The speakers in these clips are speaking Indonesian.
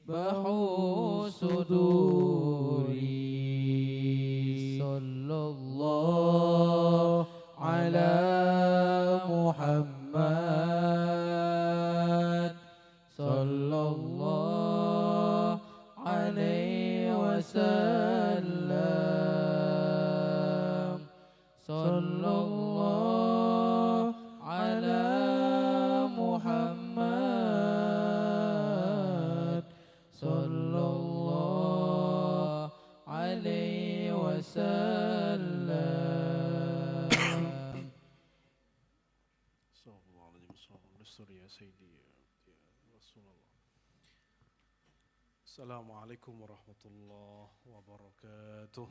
bahu suduri. Sallallahu ala Muhammad, sallallahu alaihi wasallam, sallallahu ala Muhammad, sallallahu alaihi wasallam. Assalamualaikum warahmatullahi wabarakatuh.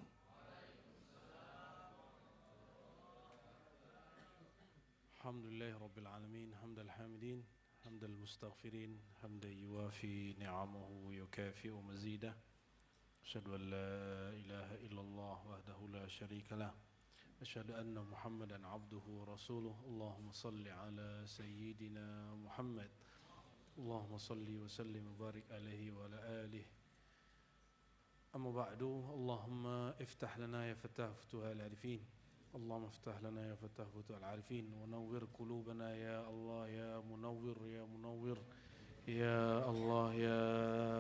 Alhamdulillahi rabbil alamin, hamdal hamidin, hamdal mustaghfirin, hamdan yuwafi ni'amahu wa yukafi'u mazidah. Asyhadu an la ilaha illallah wahdahu la syarika lah. Asyhadu anna Muhammadan abduhu wa rasuluh. Allahumma salli ala sayyidina Muhammad. Allahumma salli wa sallim wa barik alaihi wa ala alihi. Amma ba'du, Allahumma iftah lana ya fatah futuhal arifin. Allahumma iftah lana ya fatah futuhal arifin. Wa nawwir qulubana ya Allah ya munawwir ya munawwir. Ya Allah ya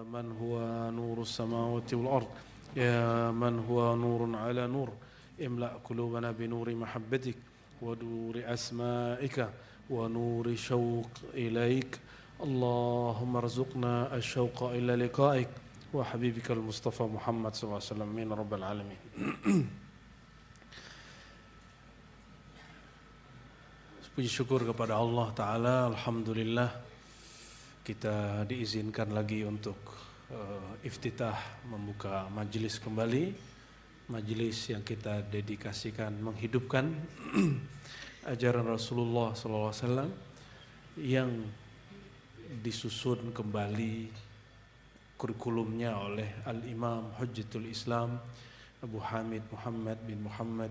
man huwa nurus samawati wal ard. Ya man huwa nurun ala nur. Imla' qulubana bi nuri mahabbatik wa nuri asma'ika wa nuri syauq ilaik. اللهم ارزقنا الشوق إلى لقائك وحبيبك المصطفى محمد صلى الله عليه وسلم من رب العالمين. Puji syukur kepada Allah Ta'ala. Alhamdulillah kita diizinkan lagi untuk iftitah, membuka majelis kembali. Majelis yang kita dedikasikan menghidupkan ajaran Rasulullah SAW yang disusun kembali kurikulumnya oleh Al-Imam Hujjatul Islam Abu Hamid Muhammad bin Muhammad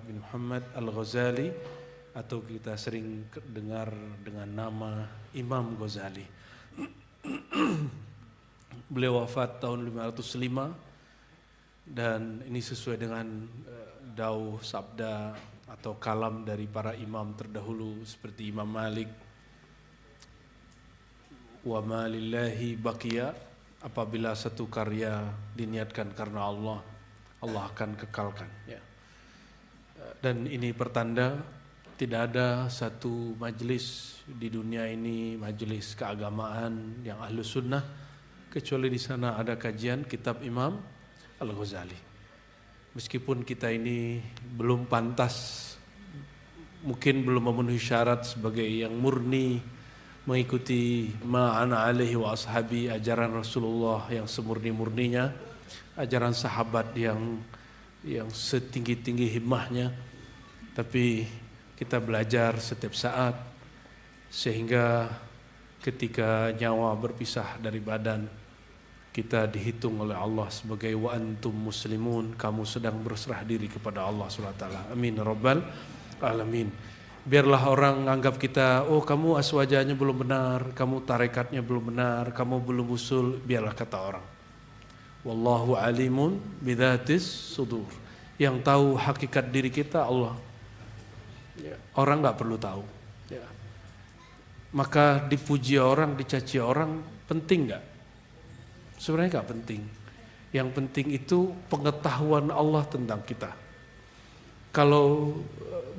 Al-Ghazali, atau kita sering dengar dengan nama Imam Ghazali. Beliau wafat tahun 505 dan ini sesuai dengan dauh sabda atau kalam dari para imam terdahulu seperti Imam Malik, wa ma lillahi baqiya, apabila satu karya diniatkan karena Allah, Allah akan kekalkan, ya. Dan ini pertanda tidak ada satu majelis di dunia ini, majelis keagamaan yang ahlus sunnah, kecuali di sana ada kajian kitab Imam Al-Ghazali. Meskipun kita ini belum pantas, mungkin belum memenuhi syarat sebagai yang murni mengikuti ma'ana alaihi wa ashabi, ajaran Rasulullah yang semurni-murninya, ajaran sahabat yang setinggi-tinggi himmahnya, tapi kita belajar setiap saat sehingga ketika nyawa berpisah dari badan, kita dihitung oleh Allah sebagai wa antum muslimun, kamu sedang berserah diri kepada Allah SWT. Amin rabbal alamin. Biarlah orang anggap kita, oh kamu aswajanya belum benar, kamu tarekatnya belum benar, kamu belum usul, biarlah kata orang. Wallahu alimun bidzatis sudur. Yang tahu hakikat diri kita Allah. Ya, orang nggak perlu tahu. Ya. Maka dipuji orang, dicaci orang, penting nggak? Sebenarnya nggak penting. Yang penting itu pengetahuan Allah tentang kita. Kalau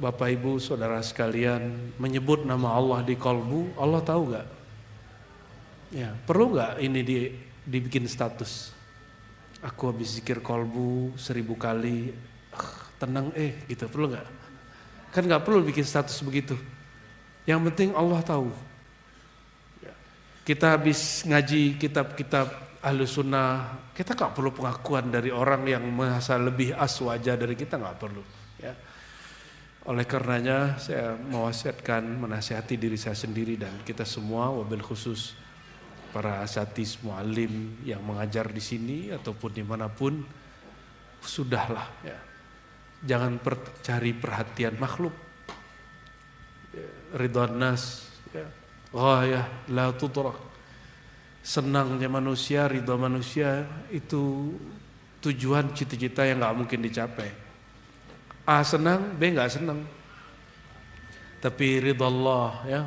Bapak Ibu Saudara sekalian menyebut nama Allah di kolbu, Allah tahu gak? Ya, perlu gak ini dibikin status? Aku habis zikir kolbu 1000 kali, tenang gitu, perlu gak? Kan gak perlu bikin status begitu. Yang penting Allah tahu. Ya. Kita habis ngaji kitab-kitab Ahlus Sunnah, kita gak perlu pengakuan dari orang yang merasa lebih aswaja dari kita, gak perlu. Ya. Oleh karenanya saya mewasiatkan, menasihati diri saya sendiri dan kita semua, wabil khusus para asatiz muallim yang mengajar di sini ataupun dimanapun, sudahlah ya. Jangan cari perhatian makhluk. Ridwan nas, ya. Ghayah la tudrak. senangnya manusia, ridha manusia itu tujuan cita-cita yang nggak mungkin dicapai. A senang, B nggak senang. Tapi ridha Allah, ya,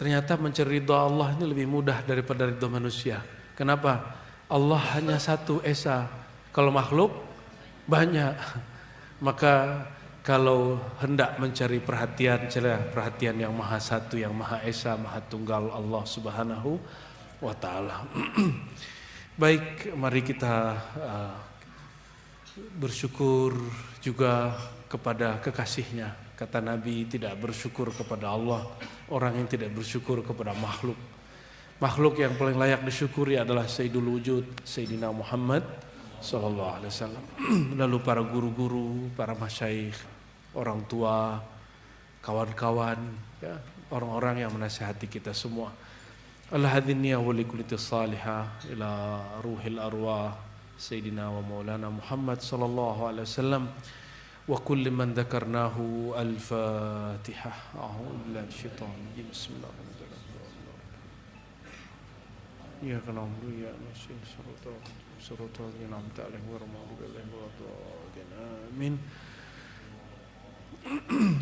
ternyata mencari ridha Allah ini lebih mudah daripada ridha manusia. Kenapa? Allah hanya satu esa. Kalau makhluk banyak. Maka kalau hendak mencari perhatian, carilah perhatian yang maha satu, yang maha esa, maha tunggal, Allah Subhanahu wa ta'ala. Baik, mari kita bersyukur juga kepada kekasihnya. Kata Nabi, tidak bersyukur kepada Allah orang yang tidak bersyukur kepada makhluk. Makhluk yang paling layak disyukuri adalah Sayyidul Wujud, Sayyidina Muhammad sallallahu alaihi wasallam. Lalu para guru-guru, para masyayikh, orang tua, kawan-kawan, ya, orang-orang yang menasihati kita semua. Al-hadiniya wa likuliti salihah ila ruhil arwah Sayyidina wa maulana Muhammad sallallahu alaihi wasallam wa kulli man dzakarnahu. Al-Fatihah. A'udzu billahi minasyaitonir rajim. Bismillahirrahmanirrahim. Ya kana amru ya nasin sirata an'amta alaihim wa rahmatullahi wa barakatuh. Amin.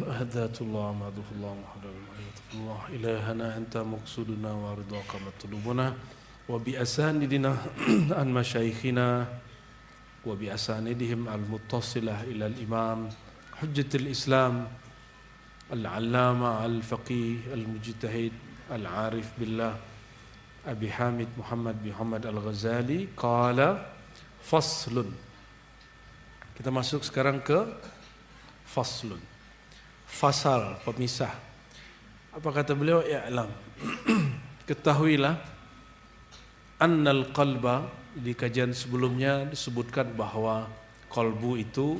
Ahdatullah madhullah muhammadullah ilahana anta maqsuduna wa ridhaka matlubuna wa bi asanidina an masyayikhina wa bi asanidihim al-muttasilah ila al-imam hujjatul islam al-allama al-faqih al-mujtahid al-arif billah Abi Hamid Muhammad bin Muhammad Al-Ghazali qala faslun. Kita masuk sekarang ke faslun. Fasal, pemisah. Apa kata beliau? I'lam. Ketahuilah annal qalba, di kajian sebelumnya disebutkan bahwa qalbu itu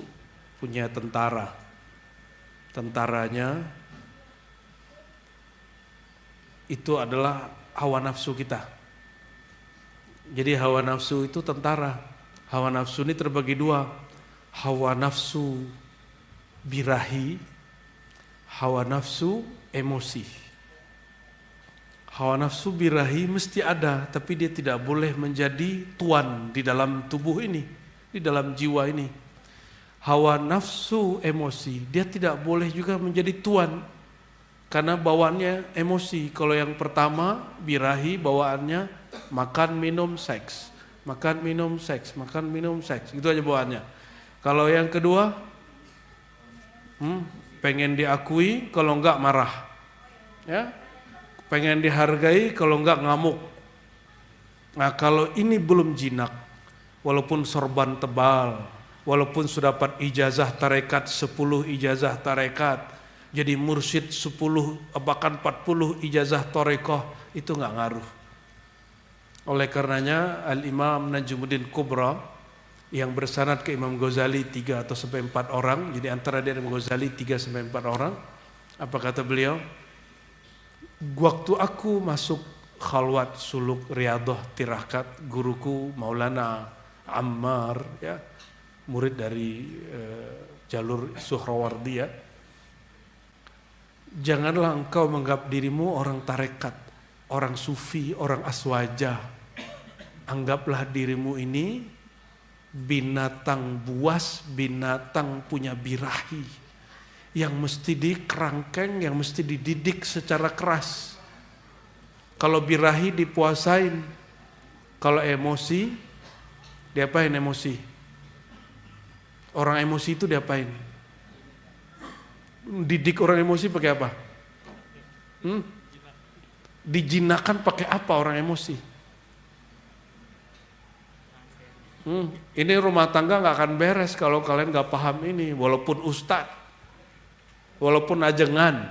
punya tentara. Tentaranya itu adalah hawa nafsu kita. Jadi hawa nafsu itu tentara. Hawa nafsu ini terbagi dua. Hawa nafsu birahi, hawa nafsu emosi. Hawa nafsu birahi mesti ada, tapi dia tidak boleh menjadi tuan di dalam tubuh ini, di dalam jiwa ini. Hawa nafsu emosi, dia tidak boleh juga menjadi tuan, karena bawaannya emosi. Kalau yang pertama birahi, bawaannya makan minum seks, makan minum seks, makan minum seks, gitu aja bawaannya. Kalau yang kedua pengen diakui, kalau enggak marah, ya, pengen dihargai, kalau enggak ngamuk. Nah kalau ini belum jinak, walaupun sorban tebal, walaupun sudah dapat ijazah tarekat 10 ijazah tarekat, jadi mursyid 10 bahkan 40 ijazah tarekoh, itu enggak ngaruh. Oleh karenanya Al-Imam Najmuddin Kubra yang bersanad ke Imam Ghazali 3 atau sampai 4 orang, jadi antara dia dan Imam Ghazali 3 sampai 4 orang. Apa kata beliau? Waktu aku masuk khalwat suluk riyadhah tirakat, guruku Maulana Ammar, ya, murid dari jalur Suhrawardi, ya. Janganlah engkau menganggap dirimu orang tarekat, orang sufi, orang aswajah. Anggaplah dirimu ini binatang buas, binatang punya birahi, yang mesti dikerangkeng, yang mesti dididik secara keras. Kalau birahi dipuasain, kalau emosi, diapain emosi? Orang emosi itu diapain? Didik orang emosi pakai apa? Dijinakan pakai apa orang emosi? Ini rumah tangga gak akan beres kalau kalian gak paham ini. Walaupun ustadz, walaupun ajengan,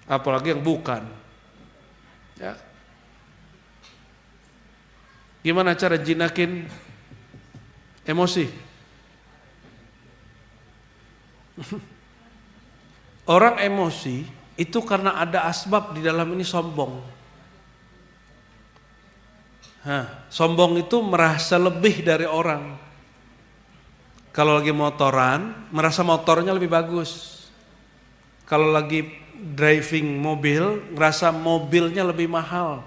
apalagi yang bukan, ya. Gimana cara jinakin emosi? Orang emosi itu karena ada asbab di dalam ini, sombong. Sombong itu merasa lebih dari orang. Kalau lagi motoran, merasa motornya lebih bagus. Kalau lagi driving mobil, merasa mobilnya lebih mahal.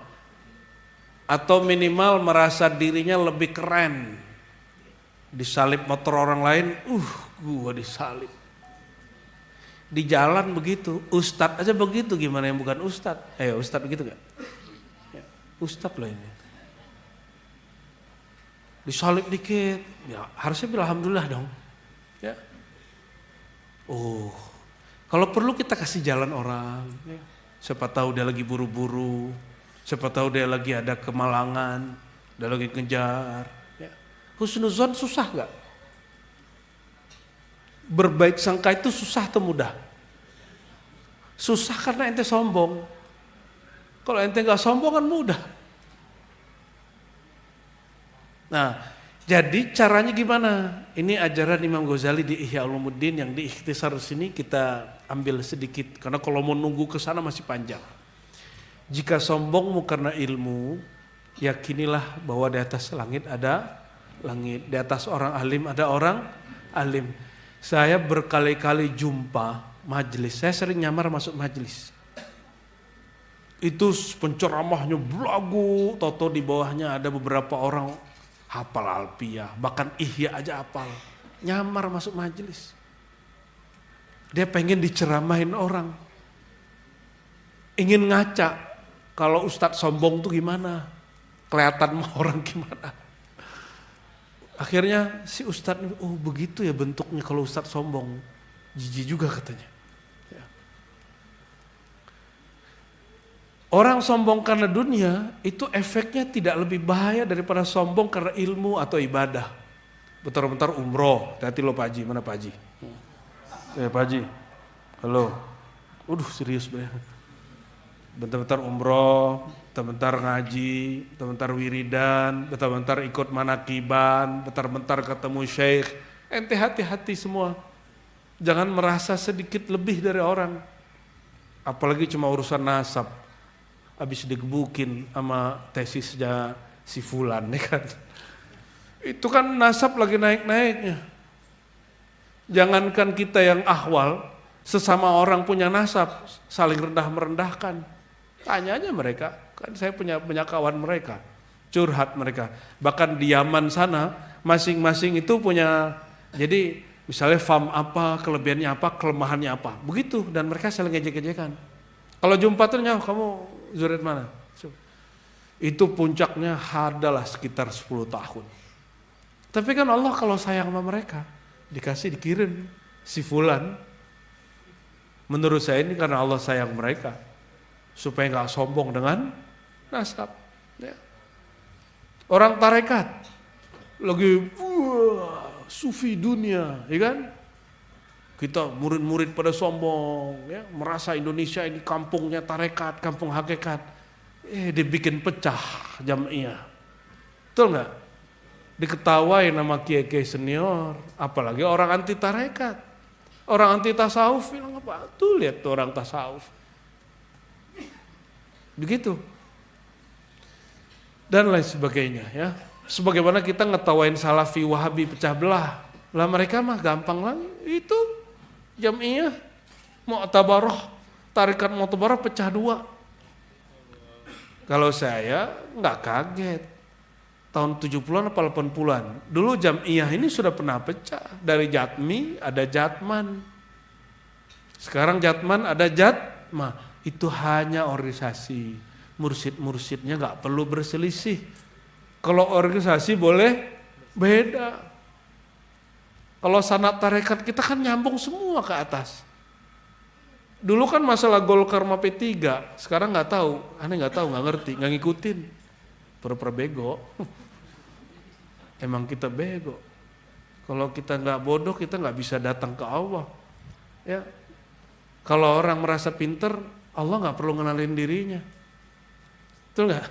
atau minimal merasa dirinya lebih keren. Disalip motor orang lain, gua disalip. Di jalan begitu, ustadz aja begitu, gimana yang bukan ustadz? Ustadz begitu gak? Ya, ustadz loh ini. Disalip dikit, ya harusnya bilang alhamdulillah dong. Ya. Kalau perlu kita kasih jalan orang. Ya. Siapa tahu dia lagi buru-buru, siapa tahu dia lagi ada kemalangan, dia lagi ngejar. Ya. Husnuzon susah gak? Berbaik sangka itu susah atau mudah? Susah karena ente sombong. Kalau ente gak sombong kan mudah. Nah, jadi caranya gimana? Ini ajaran Imam Ghazali di Ihya Ulumuddin yang di ikhtisar sini kita ambil sedikit. Karena kalau mau nunggu ke sana masih panjang. Jika sombongmu karena ilmu, yakinilah bahwa di atas langit ada langit. Di atas orang alim ada orang alim. Saya berkali-kali jumpa majelis. Saya sering nyamar masuk majelis. Itu penceramahnya belagu. Toto di bawahnya ada beberapa orang hafal alpiyah, bahkan ihya aja hafal. Nyamar masuk majelis. Dia pengen diceramahin orang. Ingin ngaca. Kalau ustadz sombong tuh gimana? Kelihatan mah orang gimana? Akhirnya si ustadz, begitu ya bentuknya kalau ustadz sombong. Jijik juga katanya. Ya. Orang sombong karena dunia itu efeknya tidak lebih bahaya daripada sombong karena ilmu atau ibadah. Bentar-bentar umroh, hati lo Pak Haji, mana Pak Haji? Pak Haji, halo. Serius banget. Bentar-bentar umroh, bentar-bentar ngaji, bentar-bentar wiridan, bentar-bentar ikut manakiban, bentar-bentar ketemu syekh. Ente hati-hati semua. Jangan merasa sedikit lebih dari orang. Apalagi cuma urusan nasab. Habis digebukin sama tesisnya si fulan, ya kan? Itu kan nasab lagi naik-naiknya. Jangankan kita yang ahwal, sesama orang punya nasab, saling rendah-merendahkan. Tanya aja mereka, kan saya punya kawan mereka, curhat mereka. Bahkan di Yaman sana, masing-masing itu punya, jadi misalnya fam apa, kelebihannya apa, kelemahannya apa. Begitu, dan mereka saling ngejek-ngejekan. Kalau jumpa tuh, kamu zuret mana? Itu puncaknya adalah sekitar 10 tahun. Tapi kan Allah kalau sayang sama mereka, dikirim si fulan. Menurut saya ini karena Allah sayang mereka, supaya gak sombong dengan nasab. Ya. Orang tarekat, lagi sufi dunia, ya kan? Kita murid-murid pada sombong, ya, merasa Indonesia ini kampungnya tarekat, kampung hakikat. Dibikin pecah jamiah. Betul nggak? Diketawain nama kiai-kiai senior, apalagi orang anti tarekat. Orang anti tasawuf bilang apa? Tuh lihat tuh orang tasawuf. Begitu. Dan lain sebagainya, ya. Sebagaimana kita ngetawain salafi wahabi pecah belah. Lah mereka mah gampang lagi. Itu jamiah Mu'tabarah, tarikat Mu'tabarah pecah 2. Kalau saya nggak kaget. Tahun 70-an atau 80-an. Dulu jamiah ini sudah pernah pecah. Dari Jatmi ada Jatman. Sekarang Jatman ada Jatma. Itu hanya organisasi. Mursid-mursidnya nggak perlu berselisih. Kalau organisasi boleh beda. Kalau sanad tarekat kita kan nyambung semua ke atas. Dulu kan masalah Golkar sama P3, sekarang nggak tahu, aneh nggak tahu, nggak ngerti, nggak ngikutin, pura-pura bego. Emang kita bego. Kalau kita nggak bodoh, kita nggak bisa datang ke Allah. Ya, kalau orang merasa pinter, Allah nggak perlu ngenalin dirinya, betul nggak?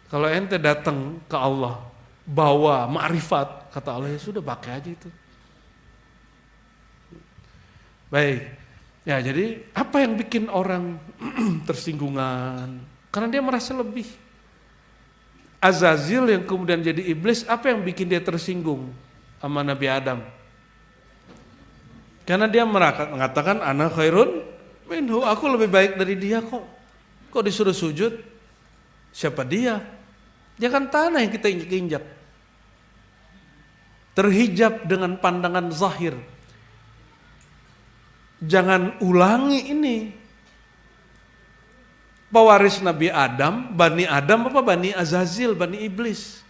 Kalau ente datang ke Allah, bawa ma'rifat, kata Allah ya sudah pakai aja itu. Baik, ya jadi apa yang bikin orang tersinggungan? Karena dia merasa lebih. Azazil yang kemudian jadi iblis, apa yang bikin dia tersinggung sama Nabi Adam? Karena dia mengatakan ana khairun minhu, aku lebih baik dari dia kok. Kok disuruh sujud? Siapa dia? Jangan tanah yang kita injak-injak. Terhijab dengan pandangan zahir. Jangan ulangi ini. Pewaris Nabi Adam, Bani Adam apa Bani Azazil, Bani Iblis.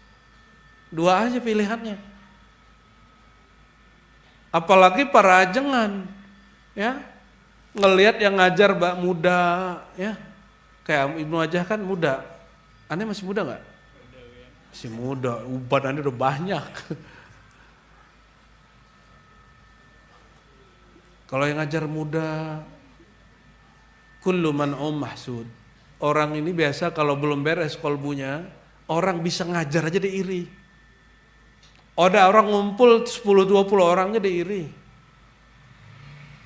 Dua aja pilihannya. Apalagi para ajengan, ya, ngelihat yang ngajar mbak muda, ya, kayak Ibnu Ajah kan muda. Aneh masih muda nggak? Masih muda, badannya udah banyak. Kalau yang ngajar muda, kullu man mahsud. Orang ini biasa kalau belum beres kolbunya, orang bisa ngajar aja dia iri. Ada orang ngumpul 10-20 orangnya dia iri.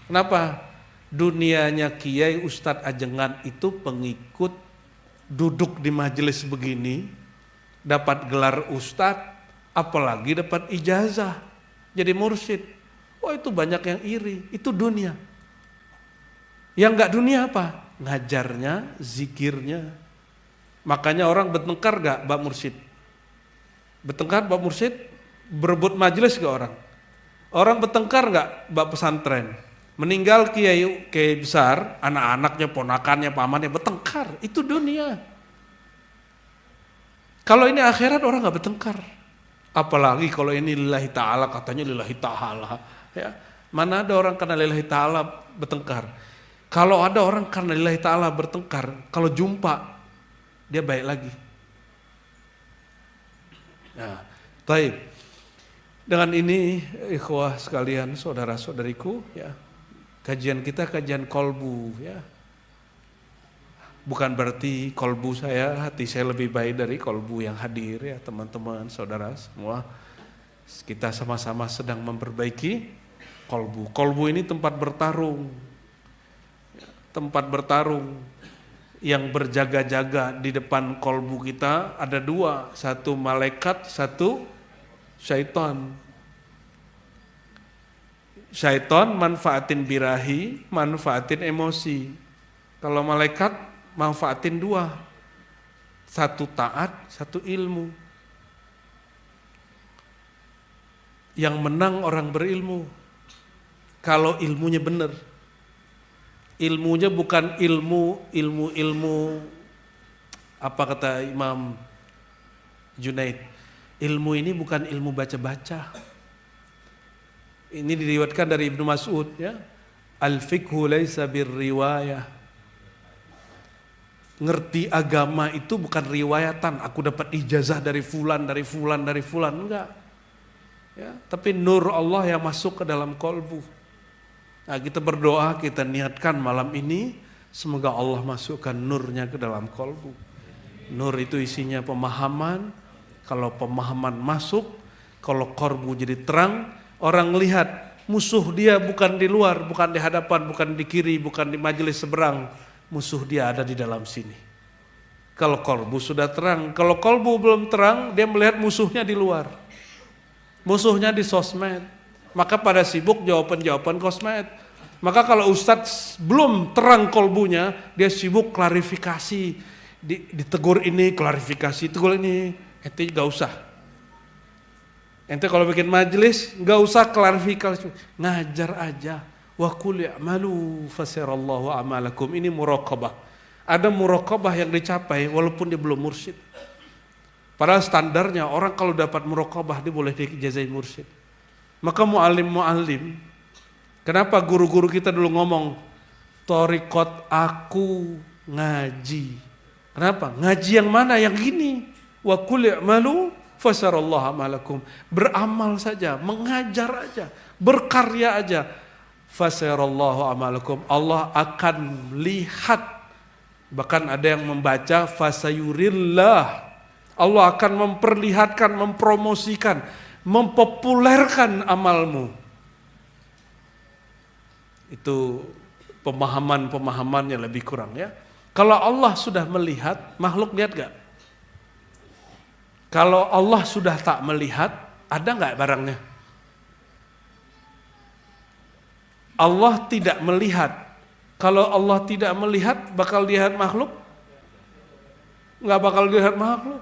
Kenapa? Dunianya kiai ustadz ajengan itu pengikut duduk di majelis begini, dapat gelar ustadz, apalagi dapat ijazah, jadi mursyid. Oh itu banyak yang iri, itu dunia. Yang enggak dunia apa? Ngajarnya, zikirnya. Makanya orang bertengkar gak bab mursyid? Bertengkar bab mursyid, berebut majelis gak orang? Orang bertengkar gak bab pesantren? Meninggal kiai besar, anak-anaknya, ponakannya, pamannya bertengkar. Itu dunia. Kalau ini akhirat orang gak bertengkar. Apalagi kalau ini lillahi ta'ala, katanya lillahi ta'ala. Ya, mana ada orang karena lillahi ta'ala bertengkar. Kalau ada orang karena lillahi ta'ala bertengkar, kalau jumpa, dia baik lagi. Nah, baik. Dengan ini, ikhwah sekalian, saudara-saudariku, ya, kajian kita kajian kolbu, ya. Bukan berarti kolbu saya, hati saya lebih baik dari kolbu yang hadir, ya teman-teman, saudara semua. Kita sama-sama sedang memperbaiki kolbu. Kolbu ini tempat bertarung. Tempat bertarung yang berjaga-jaga di depan kolbu kita ada dua, satu malaikat, satu syaitan. Syaitan manfaatin birahi, manfaatin emosi. Kalau malaikat manfaatin dua, satu taat, satu ilmu. Yang menang orang berilmu. Kalau ilmunya benar. Ilmunya bukan ilmu apa kata Imam Junaid, ilmu ini bukan ilmu baca-baca. Ini diriwayatkan dari Ibnu Mas'ud, ya. Al-fiqhu laisa birriwayah. Ngerti agama itu bukan riwayatan, aku dapat ijazah dari fulan, enggak. Ya, tapi nur Allah yang masuk ke dalam kolbu. Nah, kita berdoa, kita niatkan malam ini semoga Allah masukkan nurnya ke dalam kolbu. Nur itu isinya pemahaman. Kalau pemahaman masuk, kalau kolbu jadi terang, orang lihat musuh dia bukan di luar, bukan di hadapan, bukan di kiri, bukan di majelis seberang. Musuh dia ada di dalam sini. Kalau kolbu sudah terang, kalau kolbu belum terang, dia melihat musuhnya di luar. Musuhnya di sosmed. Maka pada sibuk jawaban-jawaban kosmed. Maka kalau ustadz belum terang kolbunya, dia sibuk klarifikasi. Ditegur ini, klarifikasi, tegur ini. Ente gak usah. Ente kalau bikin majelis, gak usah klarifikasi. Ngajar aja. Wa qul i'malu fasarallahu a'malakum. Ini muraqabah. Ada muraqabah yang dicapai walaupun dia belum mursyid. Padahal standarnya orang kalau dapat muraqabah dia boleh diijazai mursyid. Maka mu'alim, kenapa guru-guru kita dulu ngomong thariqat aku ngaji. Kenapa? Ngaji yang mana? Yang gini. Wa qul i'malu fasarallahu a'malakum. Beramal saja, mengajar aja, berkarya aja. Fasarallahu a'malakum. Allah akan lihat. Bahkan ada yang membaca fasayurillah. Allah akan memperlihatkan, mempromosikan, mempopulerkan amalmu. Itu pemahaman yang lebih kurang, ya. Kalau Allah sudah melihat, makhluk lihat gak? Kalau Allah sudah tak melihat, ada gak barangnya? Allah tidak melihat. Kalau Allah tidak melihat, bakal dilihat makhluk? Gak bakal dilihat makhluk.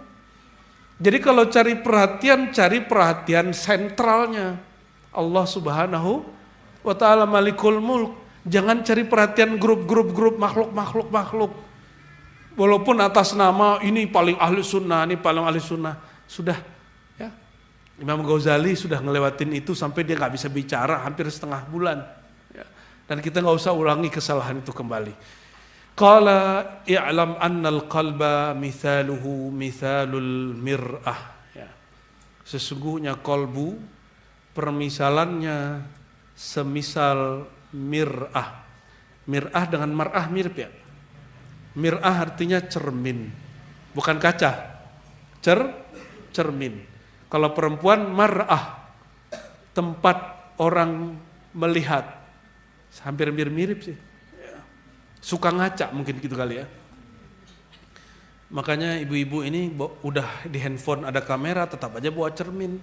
Jadi kalau cari perhatian sentralnya. Allah Subhanahu wa ta'ala Malikul Mulk. Jangan cari perhatian grup makhluk. Walaupun atas nama ini paling ahli sunnah, ini paling ahli sunnah. Sudah, ya. Imam Ghazali sudah ngelewatin itu sampai dia nggak bisa bicara hampir setengah bulan. Ya. Dan kita nggak usah ulangi kesalahan itu kembali. Qala i'lam annal qalba mithaluhu mithalul mir'ah. Ya. Sesungguhnya kolbu permisalannya semisal mir'ah. Mir'ah dengan mar'ah mirip ya. Mir'ah artinya cermin, bukan kaca. Cermin. Kalau perempuan mar'ah, tempat orang melihat. Hampir mirip sih. Suka ngaca mungkin gitu kali ya. Makanya ibu-ibu ini udah di handphone ada kamera tetap aja bawa cermin.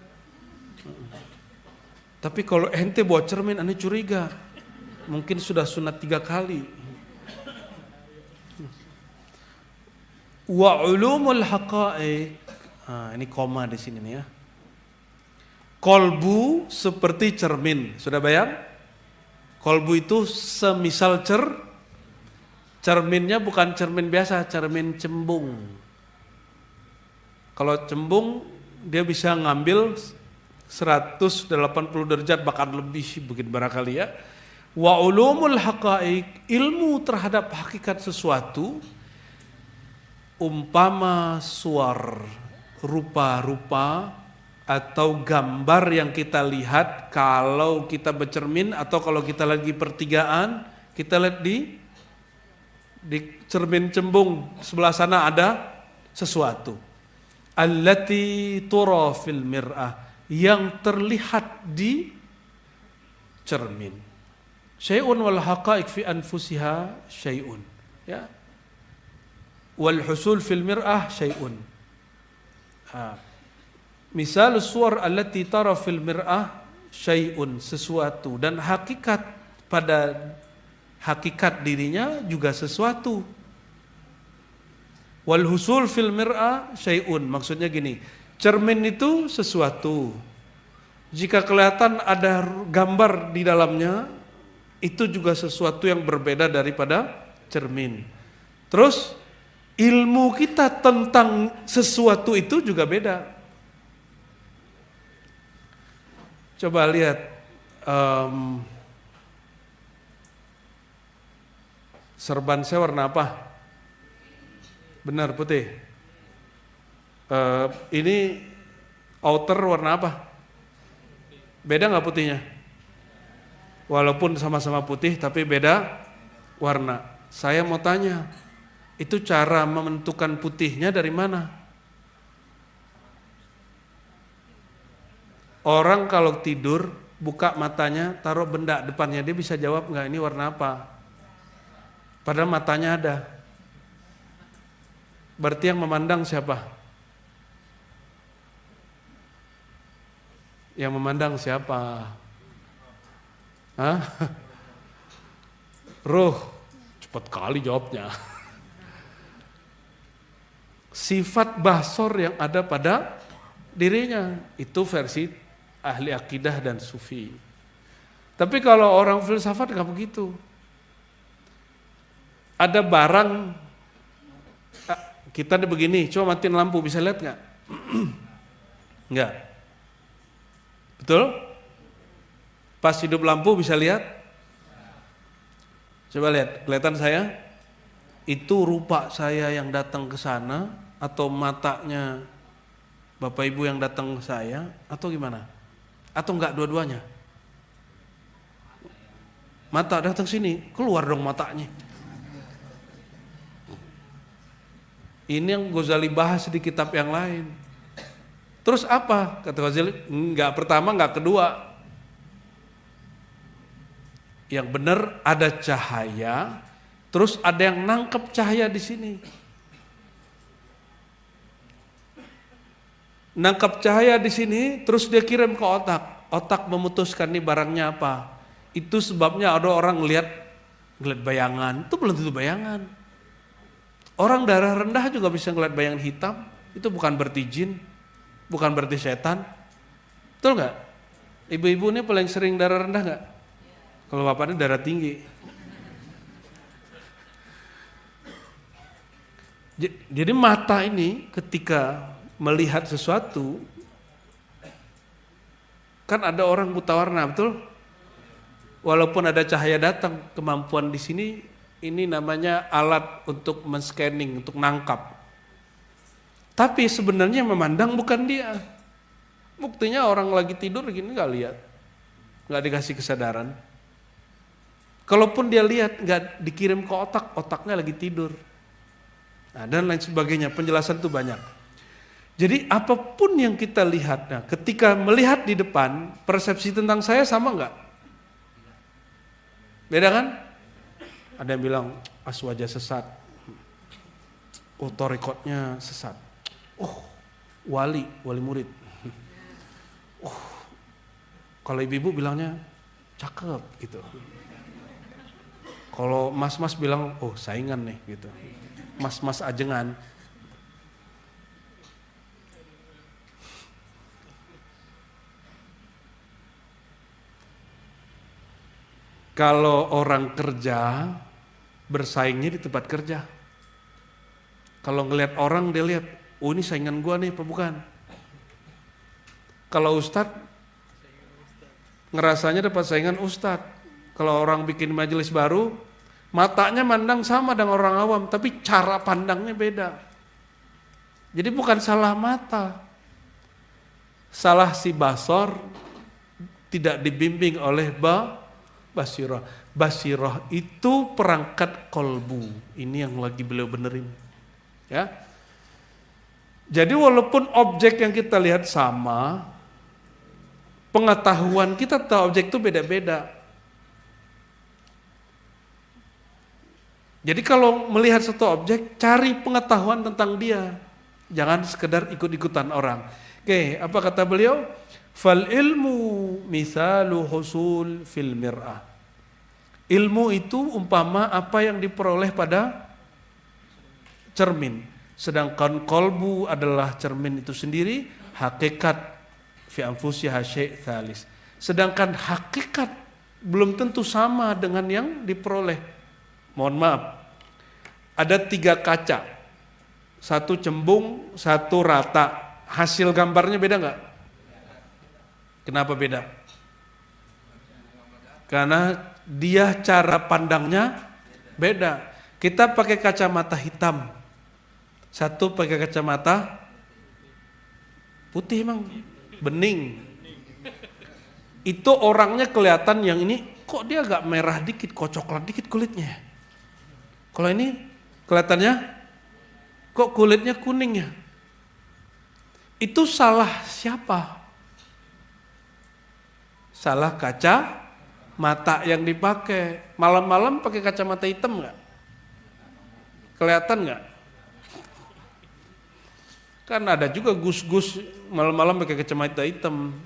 Tapi kalau ente bawa cermin aneh curiga. Mungkin sudah sunat 3 kali. Wa ulumul haqa'iq. Ini koma di sini nih ya. Kolbu seperti cermin. Sudah bayang? Kolbu itu semisal cerminnya bukan cermin biasa, cermin cembung. Kalau cembung dia bisa ngambil 180 derajat bahkan lebih begitu barangkali ya. Wa ulumul haqa'iq, ilmu terhadap hakikat sesuatu umpama suar, rupa-rupa atau gambar yang kita lihat kalau kita bercermin atau kalau kita lagi pertigaan, kita lihat di cermin cembung sebelah sana ada sesuatu. Allati tura fil mir'ah, yang terlihat di cermin. Syai'un wal haqa'iq fi anfusiha syai'un. Ya. Wal husul fil mir'ah syai'un. Misal suwar allati tara fil mir'ah syai'un, sesuatu, dan hakikat pada hakikat dirinya juga sesuatu. Wal husul fil mir'ah syai'un, maksudnya gini, cermin itu sesuatu. Jika kelihatan ada gambar di dalamnya, itu juga sesuatu yang berbeda daripada cermin. Terus ilmu kita tentang sesuatu itu juga beda. Coba lihat serban saya warna apa? Benar, putih. Ini outer warna apa? Beda nggak putihnya? Walaupun sama-sama putih tapi beda warna. Saya mau tanya, itu cara menentukan putihnya dari mana? Orang kalau tidur buka matanya, taruh benda depannya, dia bisa jawab nggak ini warna apa? Padahal matanya ada. Berarti yang memandang siapa? Yang memandang siapa? Hah? Ruh. Cepat kali jawabnya. Sifat basor yang ada pada dirinya. Itu versi ahli akidah dan sufi. Tapi kalau orang filsafat nggak begitu. Ada barang, kita nih begini, coba matiin lampu, bisa lihat nggak? Nggak. Betul? Pas hidup lampu bisa lihat? Coba lihat, kelihatan saya? Itu rupa saya yang datang ke sana atau matanya Bapak Ibu yang datang ke saya atau gimana? Atau enggak dua-duanya? Mata datang sini, keluar dong matanya. Ini yang Ghazali bahas di kitab yang lain. Terus apa? Kata Ghazali, enggak pertama, enggak kedua. Yang benar ada cahaya, terus ada yang nangkep cahaya di sini. Nangkep cahaya di sini, terus dia kirim ke otak. Otak memutuskan nih barangnya apa. Itu sebabnya ada orang ngelihat bayangan, itu belum tentu bayangan. Orang darah rendah juga bisa ngeliat bayangan hitam, itu bukan berarti jin. bukan berarti setan. Betul nggak? Ibu-ibu ini paling sering darah rendah nggak? Kalau bapaknya darah tinggi. Jadi mata ini ketika melihat sesuatu, kan ada orang buta warna, betul? Walaupun ada cahaya datang, kemampuan di sini ini namanya alat untuk men-scanning, untuk nangkap. Tapi sebenarnya memandang bukan dia. Buktinya orang lagi tidur gini nggak lihat, nggak dikasih kesadaran. Kalaupun dia lihat nggak dikirim ke otak, otaknya lagi tidur. Nah, dan lain sebagainya, penjelasan itu banyak. Jadi apapun yang kita lihat, nah, ketika melihat di depan, persepsi tentang saya sama nggak? Beda kan? Ada yang bilang, wajah sesat. Oh, torikotnya sesat. Oh, wali murid. Oh, kalau ibu-ibu bilangnya cakep gitu. Kalau mas-mas bilang, oh saingan nih gitu. Mas-mas ajengan. Kalau orang kerja, bersaingnya di tempat kerja. Kalau ngelihat orang dia lihat, oh ini saingan gua nih apa bukan? Kalau ustadz, ngerasanya dapat saingan ustadz. Kalau orang bikin majelis baru, matanya mandang sama dengan orang awam, tapi cara pandangnya beda. Jadi bukan salah mata, salah si basor, tidak dibimbing oleh basirah. Basirah itu perangkat kolbu. Ini yang lagi beliau benerin. Ya. Jadi walaupun objek yang kita lihat sama, pengetahuan kita tentang objek itu beda-beda. Jadi kalau melihat satu objek, cari pengetahuan tentang dia. Jangan sekedar ikut-ikutan orang. Oke, apa kata beliau? Fal ilmu misalu husul fil mir'ah. Ilmu itu umpama apa yang diperoleh pada cermin. Sedangkan kolbu adalah cermin itu sendiri, hakikat fi anfusiha syai' tsalis. Sedangkan hakikat belum tentu sama dengan yang diperoleh. Mohon maaf, ada 3 kaca, 1 cembung, 1 rata. Hasil gambarnya beda nggak? Kenapa beda? Karena dia cara pandangnya beda. Kita pakai kacamata hitam, 1 pakai kacamata putih, emang bening. Itu orangnya kelihatan yang ini kok dia agak merah dikit, kok coklat dikit kulitnya. Kalau ini kelihatannya kok kulitnya kuning ya. Itu salah siapa? Salah kaca mata yang dipakai. Malam-malam pakai kacamata hitam nggak? Kelihatan nggak? Kan ada juga gus-gus malam-malam pakai kacamata hitam.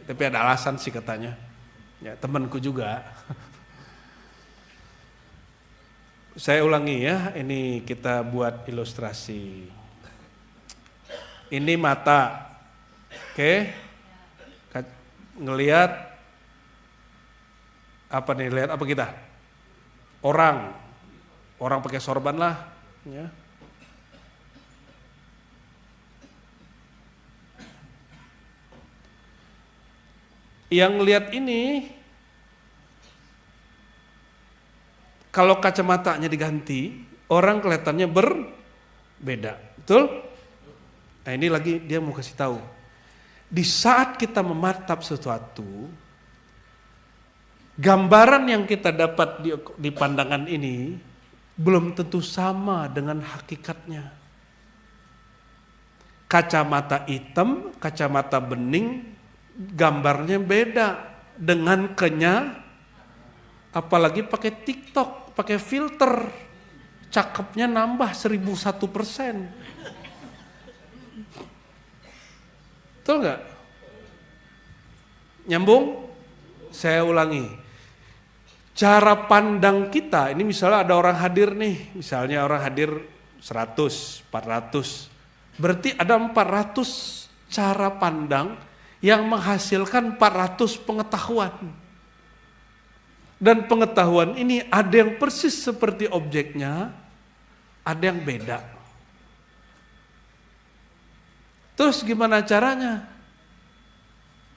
Tapi ada alasan sih katanya. Ya, temanku juga. Saya ulangi ya, ini kita buat ilustrasi. Ini mata, oke? Ngelihat apa nih? Lihat apa kita? Orang pakai sorban lah, ya. Yang lihat ini, kalau kacamatanya diganti, orang kelihatannya berbeda, betul? Nah ini lagi dia mau kasih tahu. Di saat kita mematap sesuatu, gambaran yang kita dapat di pandangan ini belum tentu sama dengan hakikatnya. Kacamata hitam, kacamata bening, gambarnya beda dengan apalagi pakai TikTok, pakai filter, cakepnya nambah 1001%. Betul nggak? Nyambung? Saya ulangi. Cara pandang kita, ini misalnya ada orang hadir nih, misalnya orang hadir 100, 400. Berarti ada 400 cara pandang yang menghasilkan 400 pengetahuan. Dan pengetahuan ini ada yang persis seperti objeknya, ada yang beda. Terus gimana caranya?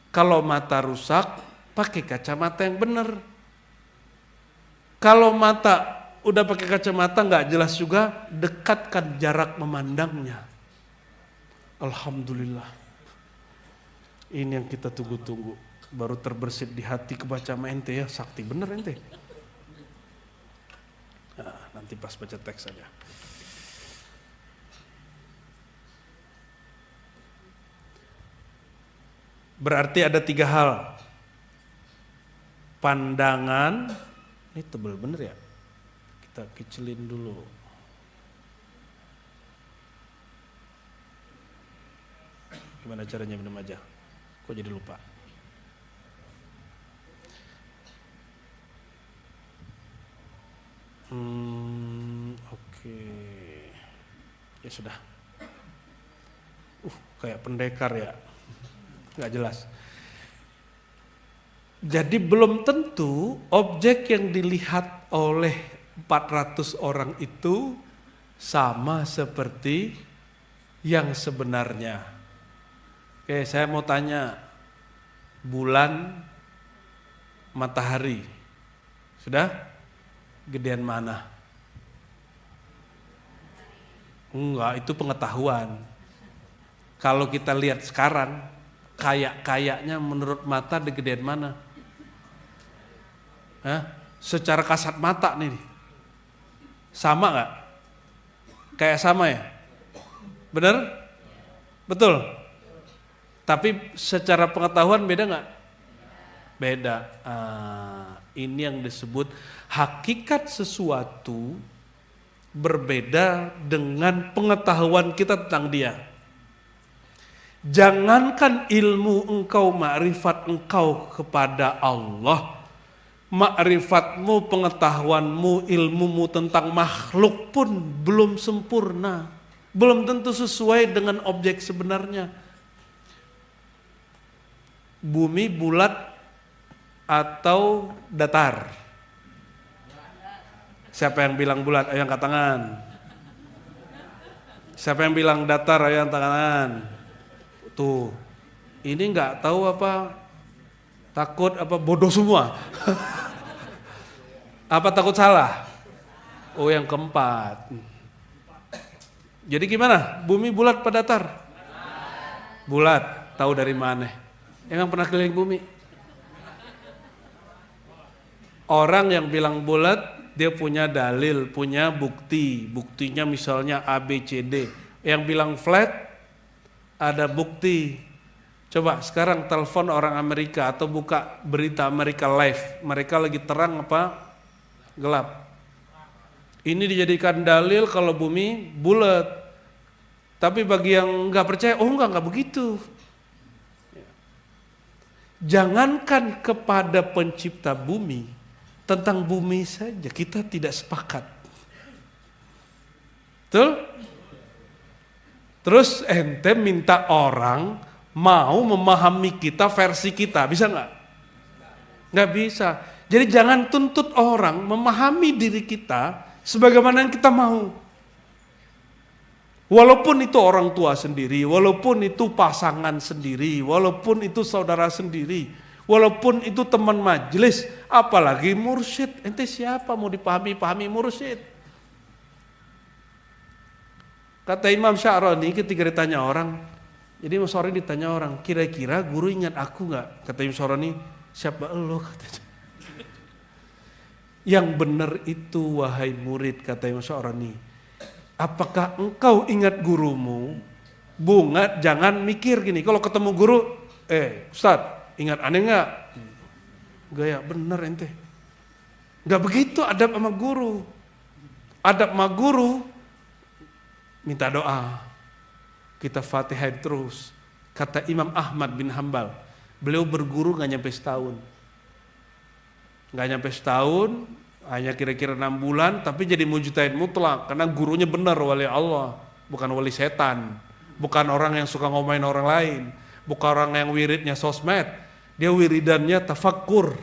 Kalau mata rusak, pakai kacamata yang benar. Kalau mata udah pakai kacamata nggak jelas juga, dekatkan jarak memandangnya. Alhamdulillah. Ini yang kita tunggu-tunggu. Baru terbersit di hati kebaca sama ente ya, sakti bener ente. Nah, nanti pas baca teks aja. Berarti ada 3 hal. Pandangan, ini tebel bener ya. Kita kecilin dulu. Gimana caranya minum aja? Kok jadi lupa? Oke. Ya sudah. Kayak pendekar ya. Nggak jelas. Jadi belum tentu objek yang dilihat oleh 400 orang itu sama seperti yang sebenarnya. Oke, saya mau tanya, bulan, matahari, sudah? Gedean mana? Enggak, itu pengetahuan. Kalau kita lihat sekarang, kayaknya menurut mata di gedean mana? Secara kasat mata nih, sama nggak? Kayak sama ya? Bener? Betul? Tapi secara pengetahuan beda nggak? Beda. Ini yang disebut hakikat sesuatu berbeda dengan pengetahuan kita tentang dia. Jangankan ilmu engkau, makrifat engkau kepada Allah, makrifatmu, pengetahuanmu, ilmumu tentang makhluk pun belum sempurna, belum tentu sesuai dengan objek sebenarnya. Bumi bulat atau datar? Siapa yang bilang bulat? Ayo angkat tangan. Siapa yang bilang datar? Ayo angkat tangan. Tuh, ini nggak tahu apa, takut apa, bodoh semua. Apa takut salah? Oh, yang keempat. Jadi gimana? Bumi bulat apa datar? Bulat. Tahu dari mana? Yang pernah keliling bumi? Orang yang bilang bulat, dia punya dalil, punya bukti. Buktinya misalnya A, B, C, D. Yang bilang flat, ada bukti. Coba sekarang telepon orang Amerika atau buka berita Amerika Live. Mereka lagi terang apa gelap. Ini dijadikan dalil kalau bumi bulat. Tapi bagi yang nggak percaya, oh nggak begitu. Jangankan kepada pencipta bumi, tentang bumi saja kita tidak sepakat. Betul? Terus ente minta orang mau memahami kita versi kita, bisa nggak? Nggak bisa. Jadi jangan tuntut orang memahami diri kita sebagaimana yang kita mau. Walaupun itu orang tua sendiri, walaupun itu pasangan sendiri, walaupun itu saudara sendiri, walaupun itu teman majelis, apalagi mursyid. Ente siapa mau dipahami mursyid? Kata Imam Sya'rani ketika ditanya orang, jadi Imam Sya'rani ditanya orang, kira-kira guru ingat aku nggak? Kata Imam Sya'rani, siapa elu? Katanya. Yang benar itu wahai murid, kata Imam Sya'rani. Apakah engkau ingat gurumu? Bunga, jangan mikir gini. Kalau ketemu guru, Ustaz, ingat aneh nggak? Gaya bener ente. Nggak begitu adab sama guru. Adab sama guru, minta doa. Kita Fatihah terus. Kata Imam Ahmad bin Hambal, beliau berguru nggak nyampe setahun. Nggak nyampe setahun, hanya kira-kira 6 bulan, tapi jadi mujtahid mutlak karena gurunya benar, wali Allah, bukan wali setan. bukan orang yang suka ngomain orang lain, bukan orang yang wiridnya sosmed, dia wiridannya tafakkur.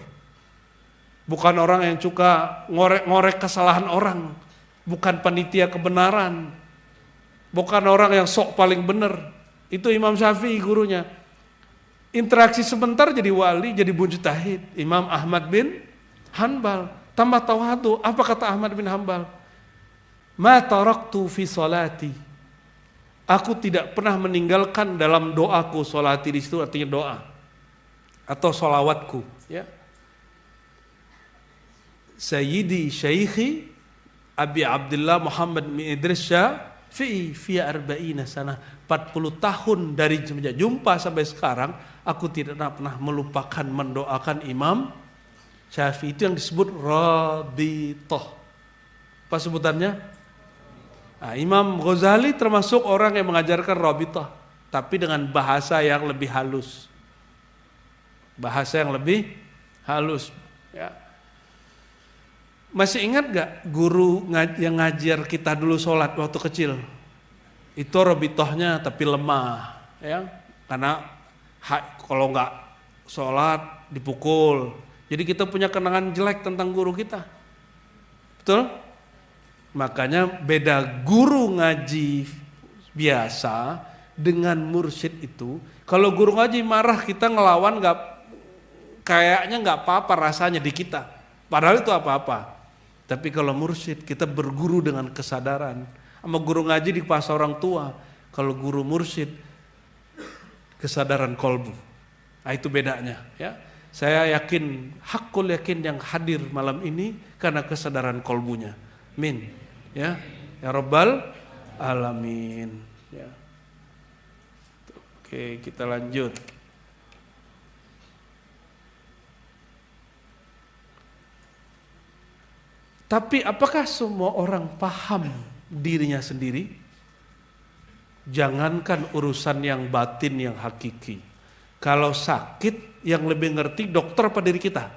Bukan orang yang suka ngorek-ngorek kesalahan orang, bukan panitia kebenaran, bukan orang yang sok paling benar. Itu Imam Syafi'i gurunya. Interaksi sebentar jadi wali, jadi mujtahid. Imam Ahmad bin Hanbal tambah tawadu. Apa kata Ahmad bin Hanbal? Ma taraktu fi salati. Aku tidak pernah meninggalkan dalam doaku. Salati di situ artinya doa atau solawatku. Ya. Sayyidi Syaikhi Abi Abdullah Muhammad bin Idris Syafi'i fi arba'ina sana. 40 tahun dari sejak jumpa sampai sekarang aku tidak pernah melupakan mendoakan Imam Syafi'i. Itu yang disebut rabithah. Apa sebutannya? Nah, Imam Ghazali termasuk orang yang mengajarkan rabithah, tapi dengan bahasa yang lebih halus. Bahasa yang lebih halus. Ya. Masih ingat gak guru yang ngajar kita dulu sholat waktu kecil? Itu rabithahnya tapi lemah, ya, karena kalau nggak sholat dipukul. Jadi kita punya kenangan jelek tentang guru kita, betul? Makanya beda guru ngaji biasa dengan mursyid itu. Kalau guru ngaji marah kita ngelawan kayaknya nggak apa-apa rasanya di kita, padahal itu apa-apa. Tapi kalau mursyid kita berguru dengan kesadaran. Sama guru ngaji di pas orang tua, kalau guru mursyid kesadaran kolbu. Nah, itu bedanya, ya. Saya yakin, hakul yakin yang hadir malam ini karena kesadaran kolbunya. Amin. Ya, ya Rabbal alamin. Ya. Oke, kita lanjut. Tapi apakah semua orang paham dirinya sendiri? Jangankan urusan yang batin yang hakiki. Kalau sakit yang lebih ngerti dokter apa diri kita?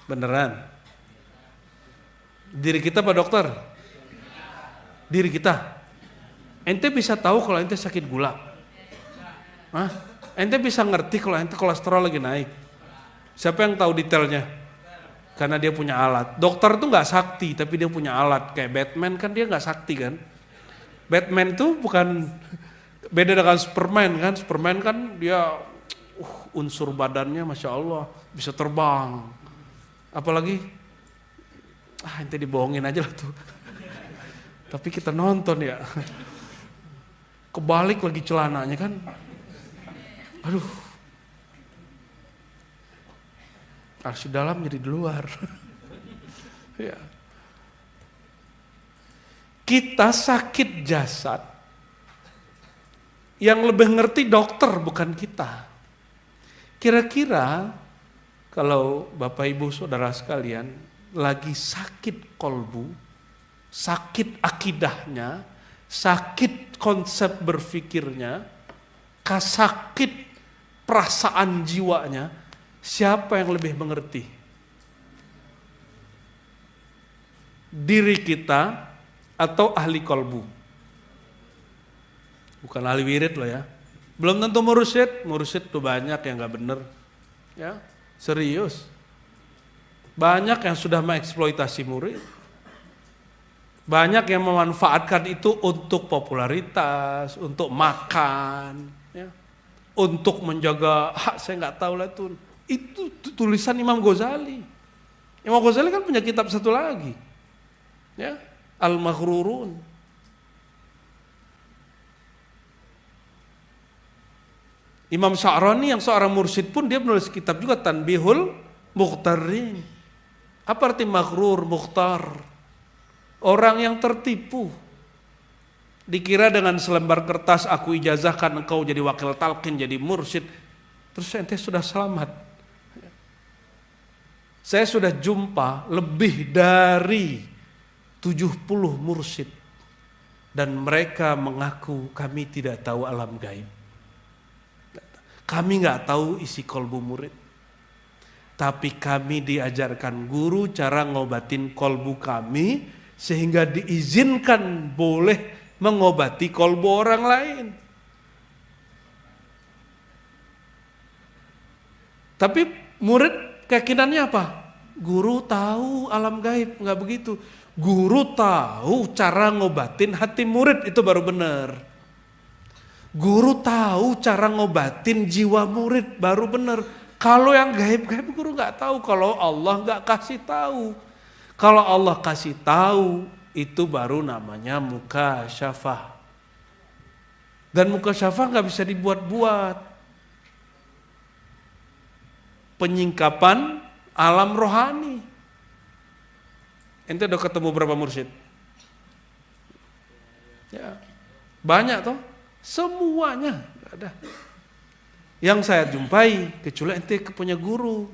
Beneran? Diri kita apa dokter? Diri kita. Ente bisa tahu kalau ente sakit gula? Hah? Ente bisa ngerti kalau ente kolesterol lagi naik? Siapa yang tahu detailnya? Karena dia punya alat. Dokter tuh nggak sakti, tapi dia punya alat. Kayak Batman kan dia nggak sakti kan. Batman tuh bukan beda dengan Superman kan. Superman kan dia unsur badannya Masya Allah bisa terbang. Apalagi ente dibohongin aja lah tuh. Tapi kita nonton ya. Kebalik lagi celananya kan. Aduh. Arsy dalam jadi di luar. Ya. Kita sakit jasad, yang lebih ngerti dokter bukan kita. Kira-kira kalau Bapak Ibu Saudara sekalian lagi sakit kolbu, sakit akidahnya, sakit konsep berpikirnya, sakit perasaan jiwanya, siapa yang lebih mengerti? Diri kita atau ahli kolbu? Bukan ahli wirid loh ya. Belum tentu mursyid tuh banyak yang gak bener. Ya, serius. Banyak yang sudah mengeksploitasi murid. Banyak yang memanfaatkan itu untuk popularitas, untuk makan, ya, untuk menjaga hak, saya nggak tahu lah itu. Itu tulisan Imam Ghazali. Imam Ghazali kan punya kitab satu lagi, ya, Al-Maghrurun. Imam Sya'rani yang seorang mursyid pun dia menulis kitab juga, Tanbihul Mukhtarin. Apa arti maghrur, mukhtar? Orang yang tertipu. Dikira dengan selembar kertas aku ijazahkan engkau jadi wakil talqin, jadi mursyid, terus ente sudah selamat. Saya sudah jumpa lebih dari 70 mursyid dan mereka mengaku kami tidak tahu alam gaib. Kami nggak tahu isi kolbu murid, tapi kami diajarkan guru cara ngobatin kolbu kami sehingga diizinkan boleh mengobati kolbu orang lain. Tapi murid keyakinannya apa? Guru tahu alam gaib, nggak begitu. Guru tahu cara ngobatin hati murid, itu baru benar. Guru tahu cara ngobatin jiwa murid, baru benar. Kalau yang gaib-gaib guru nggak tahu, kalau Allah nggak kasih tahu. Kalau Allah kasih tahu, itu baru namanya mukasyafah. Dan mukasyafah nggak bisa dibuat-buat. Penyingkapan alam rohani. Ente udah ketemu berapa mursyid? Ya, banyak toh. Semuanya ada. Yang saya jumpai, kecuali ente punya guru.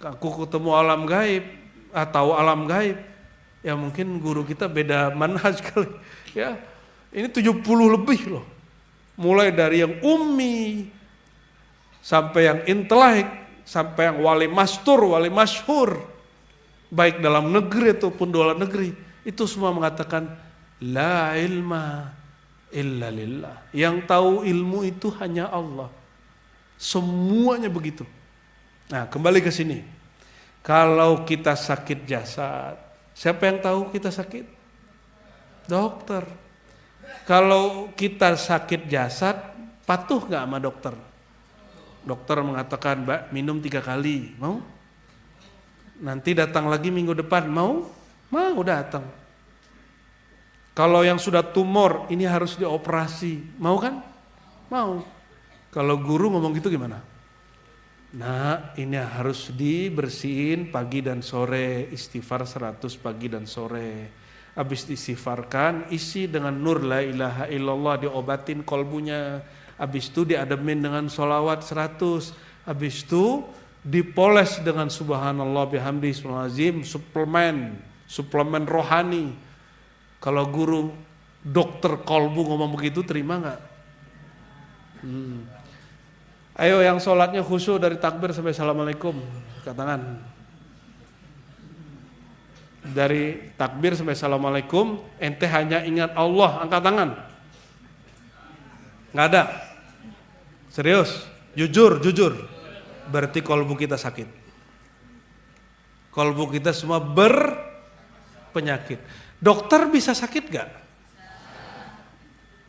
Aku ketemu alam gaib atau alam gaib, ya mungkin guru kita beda manhaj kali. Ya, ini 70 lebih loh. Mulai dari yang ummi sampai yang intelek, sampai yang wali mastur, wali masyhur, baik dalam negeri ataupun luar negeri, itu semua mengatakan la ilma illa lillah. Yang tahu ilmu itu hanya Allah. Semuanya begitu. Nah, kembali ke sini. Kalau kita sakit jasad, siapa yang tahu kita sakit? Dokter. Kalau kita sakit jasad, patuh nggak sama dokter? Dokter mengatakan, Mbak, minum 3 kali, mau? Nanti datang lagi minggu depan, mau? Mau datang. Kalau yang sudah tumor, ini harus dioperasi, mau kan? Mau. Kalau guru ngomong gitu gimana? Nah, ini harus dibersihin pagi dan sore, istighfar 100 pagi dan sore. Habis diistighfarkan, isi dengan nur la ilaha illallah, diobatin kolbunya. Habis itu diademin dengan sholawat 100. Habis itu dipoles dengan subhanallah bihamdi subhanazim, suplemen rohani. Kalau guru dokter kolbu ngomong begitu, terima nggak? Ayo yang sholatnya khusyuk dari takbir sampai assalamualaikum, angkat tangan. Dari takbir sampai assalamualaikum, ente hanya ingat Allah, angkat tangan. Nggak ada. Serius, jujur. Berarti kolbu kita sakit. Kolbu kita semua berpenyakit. Dokter bisa sakit gak?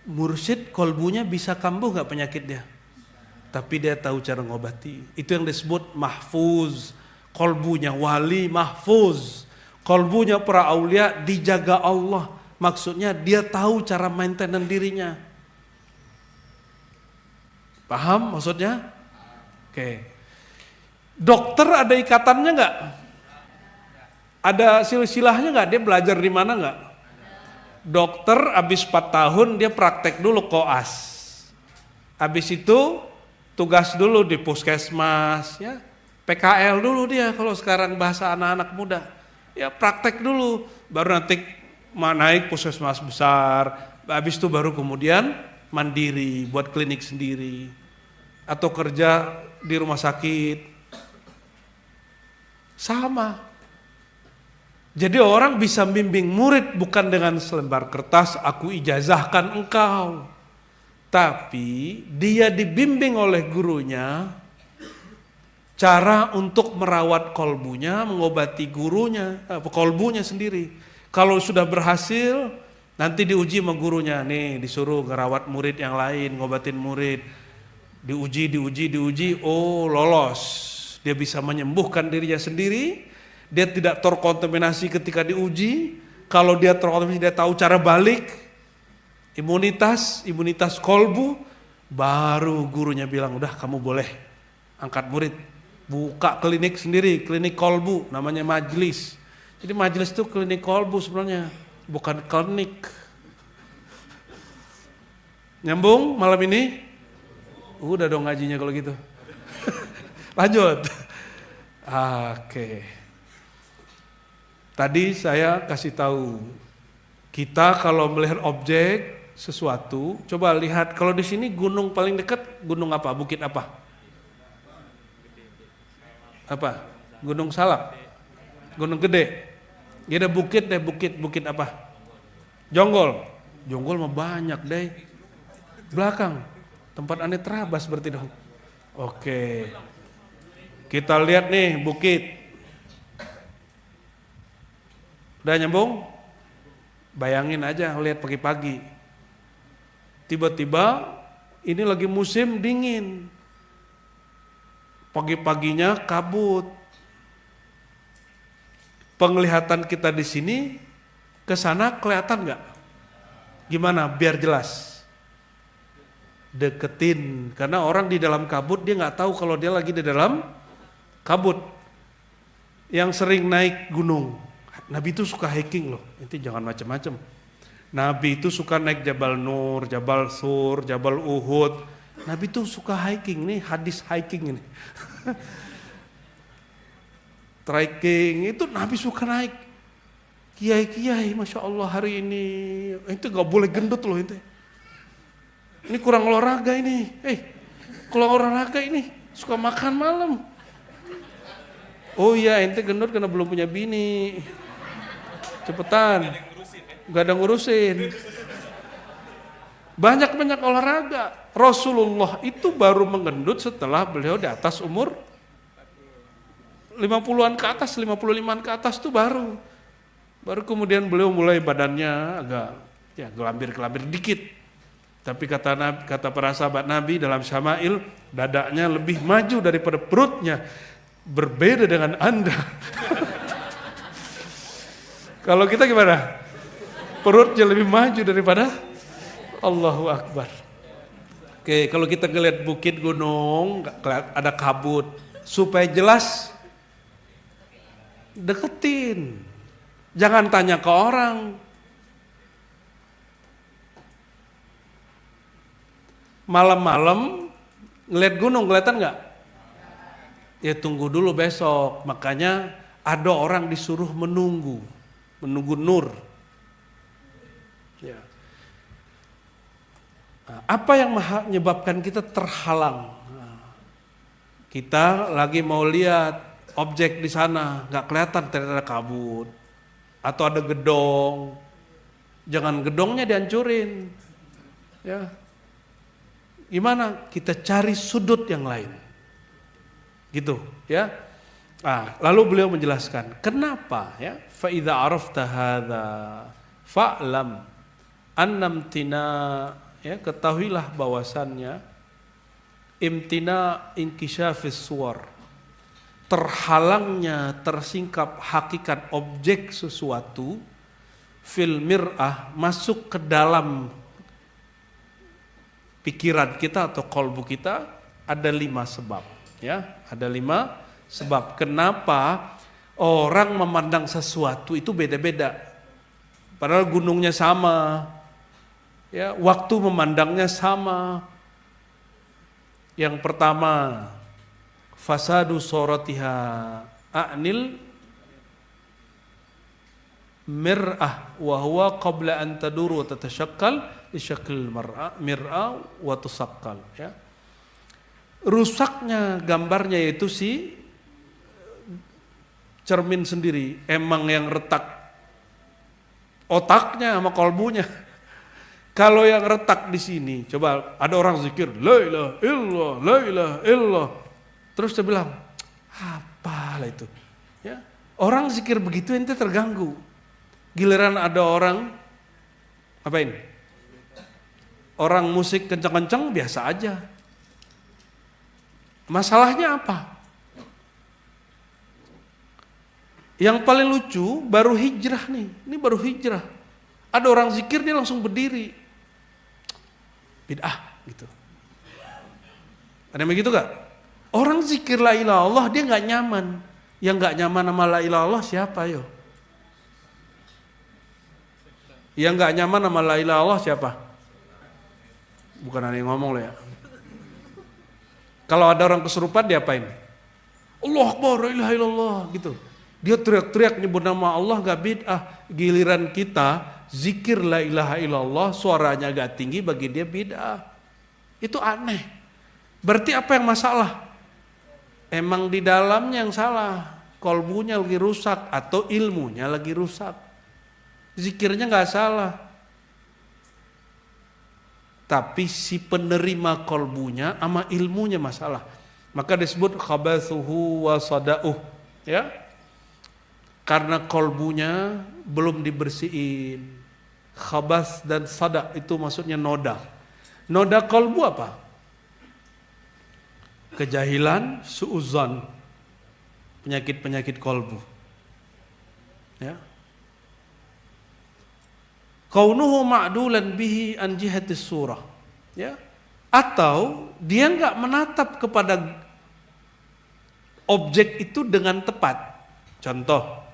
Mursyid kolbunya bisa kambuh gak penyakitnya? Tapi dia tahu cara ngobati. Itu yang disebut mahfuz. Kolbunya wali mahfuz. Kolbunya para aulia dijaga Allah. Maksudnya dia tahu cara maintenance dirinya. Paham maksudnya? Oke. Dokter ada ikatannya nggak? Ada silsilahnya nggak? Dia belajar di mana nggak? Dokter habis 4 tahun dia praktek dulu koas. Habis itu tugas dulu di puskesmas, ya. PKL dulu dia kalau sekarang bahasa anak-anak muda. Ya praktek dulu, baru nanti naik puskesmas besar. Habis itu baru kemudian mandiri, buat klinik sendiri, atau kerja di rumah sakit. Sama. Jadi orang bisa bimbing murid bukan dengan selembar kertas, aku ijazahkan engkau. Tapi dia dibimbing oleh gurunya cara untuk merawat kolbunya, mengobati gurunya, kolbunya sendiri. Kalau sudah berhasil, nanti diuji sama gurunya, nih disuruh ngerawat murid yang lain, ngobatin murid. Diuji, oh lolos. Dia bisa menyembuhkan dirinya sendiri, dia tidak terkontaminasi ketika diuji. Kalau dia terkontaminasi, dia tahu cara balik, imunitas kolbu, baru gurunya bilang, udah kamu boleh angkat murid. Buka klinik sendiri, klinik kolbu, namanya majelis. Jadi majelis itu klinik kolbu sebenarnya. Bukan klinik. Nyambung malam ini? Udah dong ngajinya kalau gitu. Lanjut. Oke. Tadi saya kasih tahu, kita kalau melihat objek sesuatu, coba lihat kalau di sini gunung paling dekat gunung apa? Bukit apa? Apa? Gunung Salak. Gunung Gede. Dia ada bukit apa? Jonggol. Jonggol mah banyak deh. Belakang. Tempat aneh terabas berarti dong. Oke. Kita lihat nih bukit. Udah nyambung? Bayangin aja lihat pagi-pagi. Tiba-tiba ini lagi musim dingin. Pagi-paginya kabut. Penglihatan kita di sini ke sana kelihatan nggak? Gimana? Biar jelas. Deketin, karena orang di dalam kabut dia nggak tahu kalau dia lagi di dalam kabut. Yang sering naik gunung, Nabi itu suka hiking loh. Nanti jangan macam-macam. Nabi itu suka naik Jabal Nur, Jabal Sur, Jabal Uhud. Nabi itu suka hiking, nih hadis hiking ini. Trekking itu Nabi suka naik. Kiai-kiai, masya Allah hari ini itu nggak boleh gendut loh itu. Ini kurang olahraga ini. Kurang olahraga ini. Suka makan malam. Oh iya, ente gendut karena belum punya bini. Cepetan. Gak ada ngurusin. Banyak-banyak olahraga. Rasulullah itu baru menggendut setelah beliau di atas umur 50-an ke atas, 55-an ke atas itu baru. Baru kemudian beliau mulai badannya agak ya gelambir-gelambir dikit. Tapi kata para sahabat Nabi dalam Syama'il, dadanya lebih maju daripada perutnya. Berbeda dengan Anda. Kalau kita gimana? Perutnya lebih maju daripada Allahu Akbar. Oke, kalau kita ngeliat bukit gunung, ada kabut. Supaya jelas, deketin. Jangan tanya ke orang. Malam-malam ngeliat gunung kelihatan nggak? Ya tunggu dulu besok. Makanya ada orang disuruh menunggu nur. Ya. Nah, apa yang menyebabkan kita terhalang? Nah, kita lagi mau lihat objek di sana, nggak kelihatan, ternyata ada kabut atau ada gedong. Jangan gedongnya dihancurin. Ya. Gimana? Kita cari sudut yang lain. Gitu, ya. Lalu beliau menjelaskan, kenapa ya? Fa idza arafta hadza fa'lam annamtina, ya, ketahuilah bahwasannya imtina inkisyafis suwar, terhalangnya tersingkap hakikat objek sesuatu fil mir'ah, masuk ke dalam pikiran kita atau kolbu kita, ada 5 sebab. Ya, ada 5 sebab kenapa orang memandang sesuatu itu beda-beda. Padahal gunungnya sama, ya, waktu memandangnya sama. Yang pertama, fasadu soratiha a'nil mir'ah wa huwa qabla an taduru wa tatashakkal li syakl mir'ah wa tusakkal, ya. Rusaknya gambarnya yaitu si cermin sendiri, emang yang retak otaknya sama kolbunya. Kalau yang retak di sini, coba ada orang zikir la ilaha illallah, la ilaha illallah, terus dia bilang apalah itu, ya. Orang zikir begitu ente terganggu. Giliran ada orang apain? Orang musik kencang-kencang biasa aja. Masalahnya apa? Yang paling lucu baru hijrah nih. Ini baru hijrah. Ada orang zikir dia langsung berdiri. Bid'ah gitu. Ada yang begitu gak? Orang zikir la ilaha Allah dia gak nyaman. Yang gak nyaman sama la ilaha Allah siapa yo? Yang gak nyaman sama la ilaha Allah siapa? Bukan ada yang ngomong loh ya. Kalau ada orang kesurupan dia apain? Allah Akbar, la ilaha illallah gitu. Dia teriak-teriak nyebut nama Allah gak bid'ah. Giliran kita zikir la ilaha illallah suaranya agak tinggi, bagi dia bid'ah. Itu aneh. Berarti apa yang masalah? Emang di dalamnya yang salah. Kolbunya lagi rusak atau ilmunya lagi rusak. Zikirnya gak salah, tapi si penerima kolbunya sama ilmunya masalah. Maka disebut khabathuhu wa sada'uh, ya. Karena kolbunya belum dibersihin. Khabas dan sada itu maksudnya noda. Noda kolbu apa? Kejahilan, su'uzan, penyakit-penyakit kolbu. Ya. Kaunuhu ma'dulan bihi an jihatis surah. Ya. Atau dia nggak menatap kepada objek itu dengan tepat. Contoh,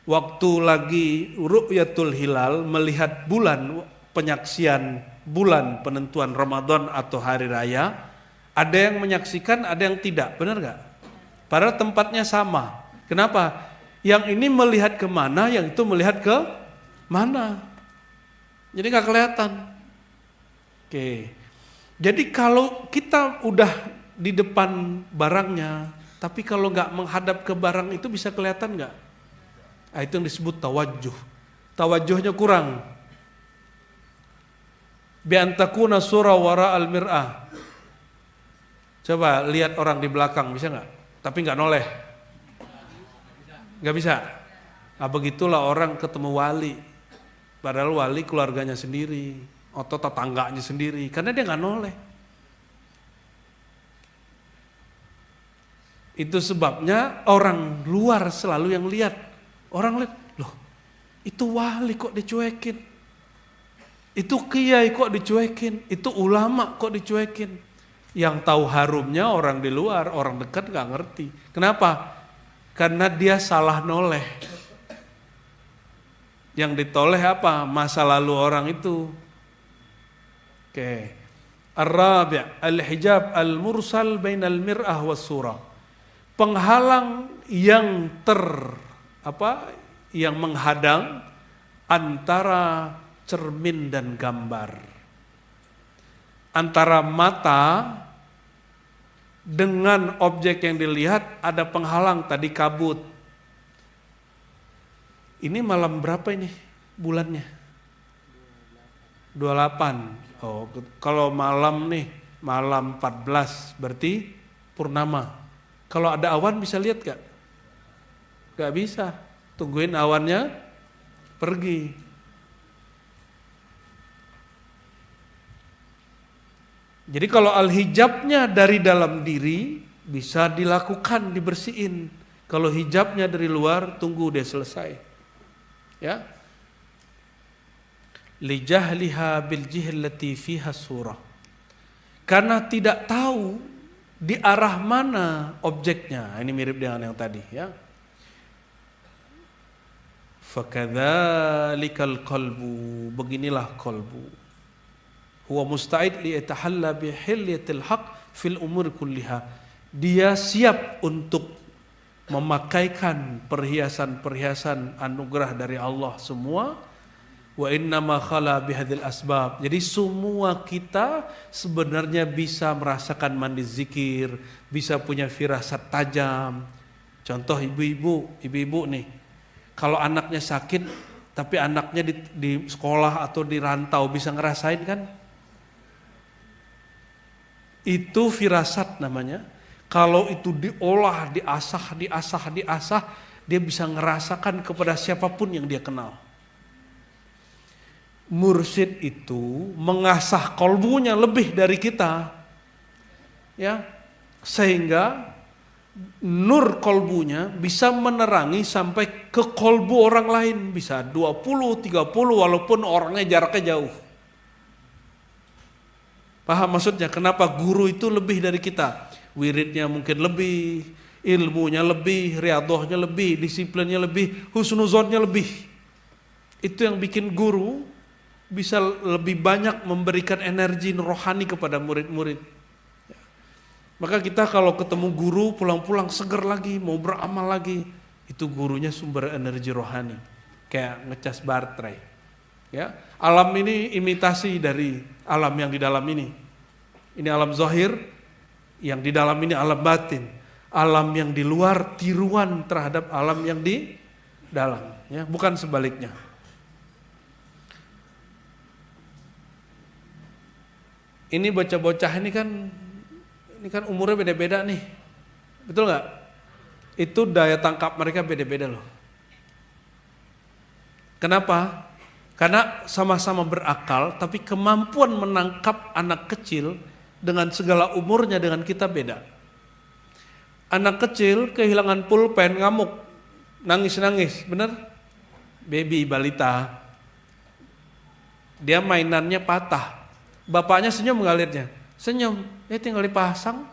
waktu lagi ru'yatul hilal, melihat bulan, penyaksian bulan penentuan Ramadan atau hari raya, ada yang menyaksikan, ada yang tidak, benar nggak? Padahal tempatnya sama. Kenapa? Yang ini melihat kemana, yang itu melihat ke mana. Jadi nggak kelihatan. Oke. Jadi kalau kita udah di depan barangnya, tapi kalau nggak menghadap ke barang itu bisa kelihatan nggak? Nah, itu yang disebut tawajjuh. Tawajjuhnya kurang. Bi antakuna sura wara al mir'ah. Coba lihat orang di belakang, bisa nggak? Tapi nggak noleh. Nggak bisa. Nah, begitulah orang ketemu wali. Padahal wali keluarganya sendiri, atau tetangganya sendiri, karena dia nggak noleh. Itu sebabnya orang luar selalu yang lihat. Orang lihat, loh, itu wali kok dicuekin? Itu kiai kok dicuekin? Itu ulama kok dicuekin? Yang tahu harumnya orang di luar, orang dekat nggak ngerti. Kenapa? Karena dia salah noleh. Yang ditoleh apa? Masa lalu orang itu. Oke. Ar-rabi' al-hijab al-mursal bainal mir'ah was surah. Penghalang yang yang menghadang antara cermin dan gambar. Antara mata dengan objek yang dilihat ada penghalang, tadi kabut. Ini malam berapa ini bulannya? 28. Oh, kalau malam nih, malam 14 berarti purnama. Kalau ada awan bisa lihat gak? Gak bisa. Tungguin awannya pergi. Jadi kalau al-hijabnya dari dalam diri bisa dilakukan, dibersihin. Kalau hijabnya dari luar, tunggu dia selesai. Ya, lijahliha bil jihllati fiha surah. Karena tidak tahu di arah mana objeknya. Ini mirip dengan yang tadi, ya. Fakadzalikal qalbu, beginilah qalbu. Huwa musta'id li yatahalla bi hilyatil haqq fil umur kulliha. Dia siap untuk memakaikan perhiasan-perhiasan anugerah dari Allah semua. Wa innama khala bihadzal asbab. Jadi semua kita sebenarnya bisa merasakan mandi zikir, bisa punya firasat tajam. Contoh ibu-ibu nih, kalau anaknya sakit tapi anaknya di sekolah atau di rantau, bisa ngerasain kan? Itu firasat namanya. Kalau itu diolah, diasah, dia bisa ngerasakan kepada siapapun yang dia kenal. Mursyid itu mengasah kolbunya lebih dari kita, ya, sehingga nur kolbunya bisa menerangi sampai ke kolbu orang lain, bisa 20, 30 walaupun orangnya jaraknya jauh. Paham maksudnya? Kenapa guru itu lebih dari kita? Wiridnya mungkin lebih, ilmunya lebih, riyadhahnya lebih, disiplinnya lebih, husnuzonnya lebih. Itu yang bikin guru bisa lebih banyak memberikan energi rohani kepada murid-murid. Maka kita kalau ketemu guru pulang-pulang seger lagi, mau beramal lagi, itu gurunya sumber energi rohani. Kayak ngecas baterai. Ya, alam ini imitasi dari alam yang di dalam ini. Ini alam zahir. Yang di dalam ini alam batin. Alam yang di luar tiruan terhadap alam yang di dalam, ya, bukan sebaliknya. Ini bocah-bocah ini kan umurnya beda-beda nih. Betul nggak? Itu daya tangkap mereka beda-beda loh. Kenapa? Karena sama-sama berakal, tapi kemampuan menangkap anak kecil dengan segala umurnya dengan kita beda. Anak kecil kehilangan pulpen, ngamuk, nangis-nangis, bener? Baby, balita. Dia mainannya patah. Bapaknya senyum nggak liatnya? Senyum, tinggal dipasang.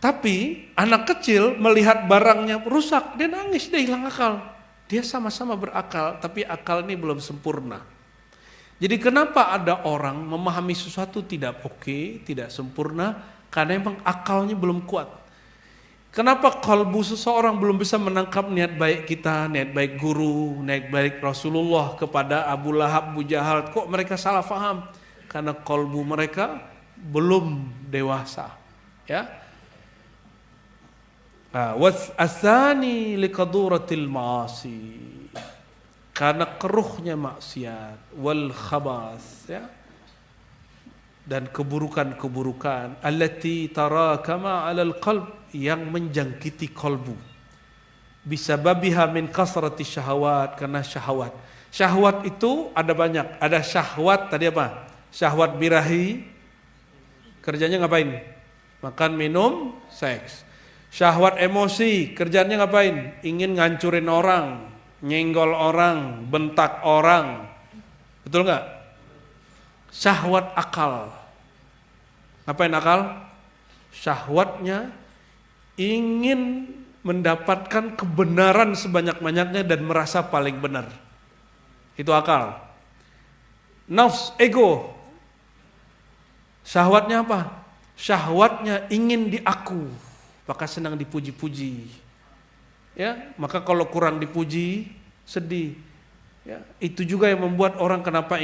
Tapi anak kecil melihat barangnya rusak, dia nangis, dia hilang akal. Dia sama-sama berakal, tapi akal ini belum sempurna. Jadi kenapa ada orang memahami sesuatu tidak oke, tidak sempurna? Karena memang akalnya belum kuat. Kenapa kalbu seseorang belum bisa menangkap niat baik kita, niat baik guru, niat baik Rasulullah kepada Abu Lahab, Abu Jahal? Kok mereka salah faham? Karena kalbu mereka belum dewasa. Ya. Was'asani liqaduratil ma'asi. Karena keruhnya maksiat, wal khabas, ya. Dan keburukan-keburukan allati tarakama 'alal qalb, yang menjangkiti kalbu. Bisababiha min kasrati syahwat, karena syahwat. Syahwat itu ada banyak. Ada syahwat tadi apa? Syahwat birahi, kerjanya ngapain? Makan, minum, seks. Syahwat emosi, kerjanya ngapain? Ingin ngancurin orang, nyenggol orang, bentak orang. Betul nggak? Syahwat akal. Ngapain akal? Syahwatnya ingin mendapatkan kebenaran sebanyak-banyaknya dan merasa paling benar. Itu akal. Nafs, ego. Syahwatnya apa? Syahwatnya ingin diaku, maka senang dipuji-puji. Ya, maka kalau kurang dipuji, sedih. Ya, itu juga yang membuat orang kenapa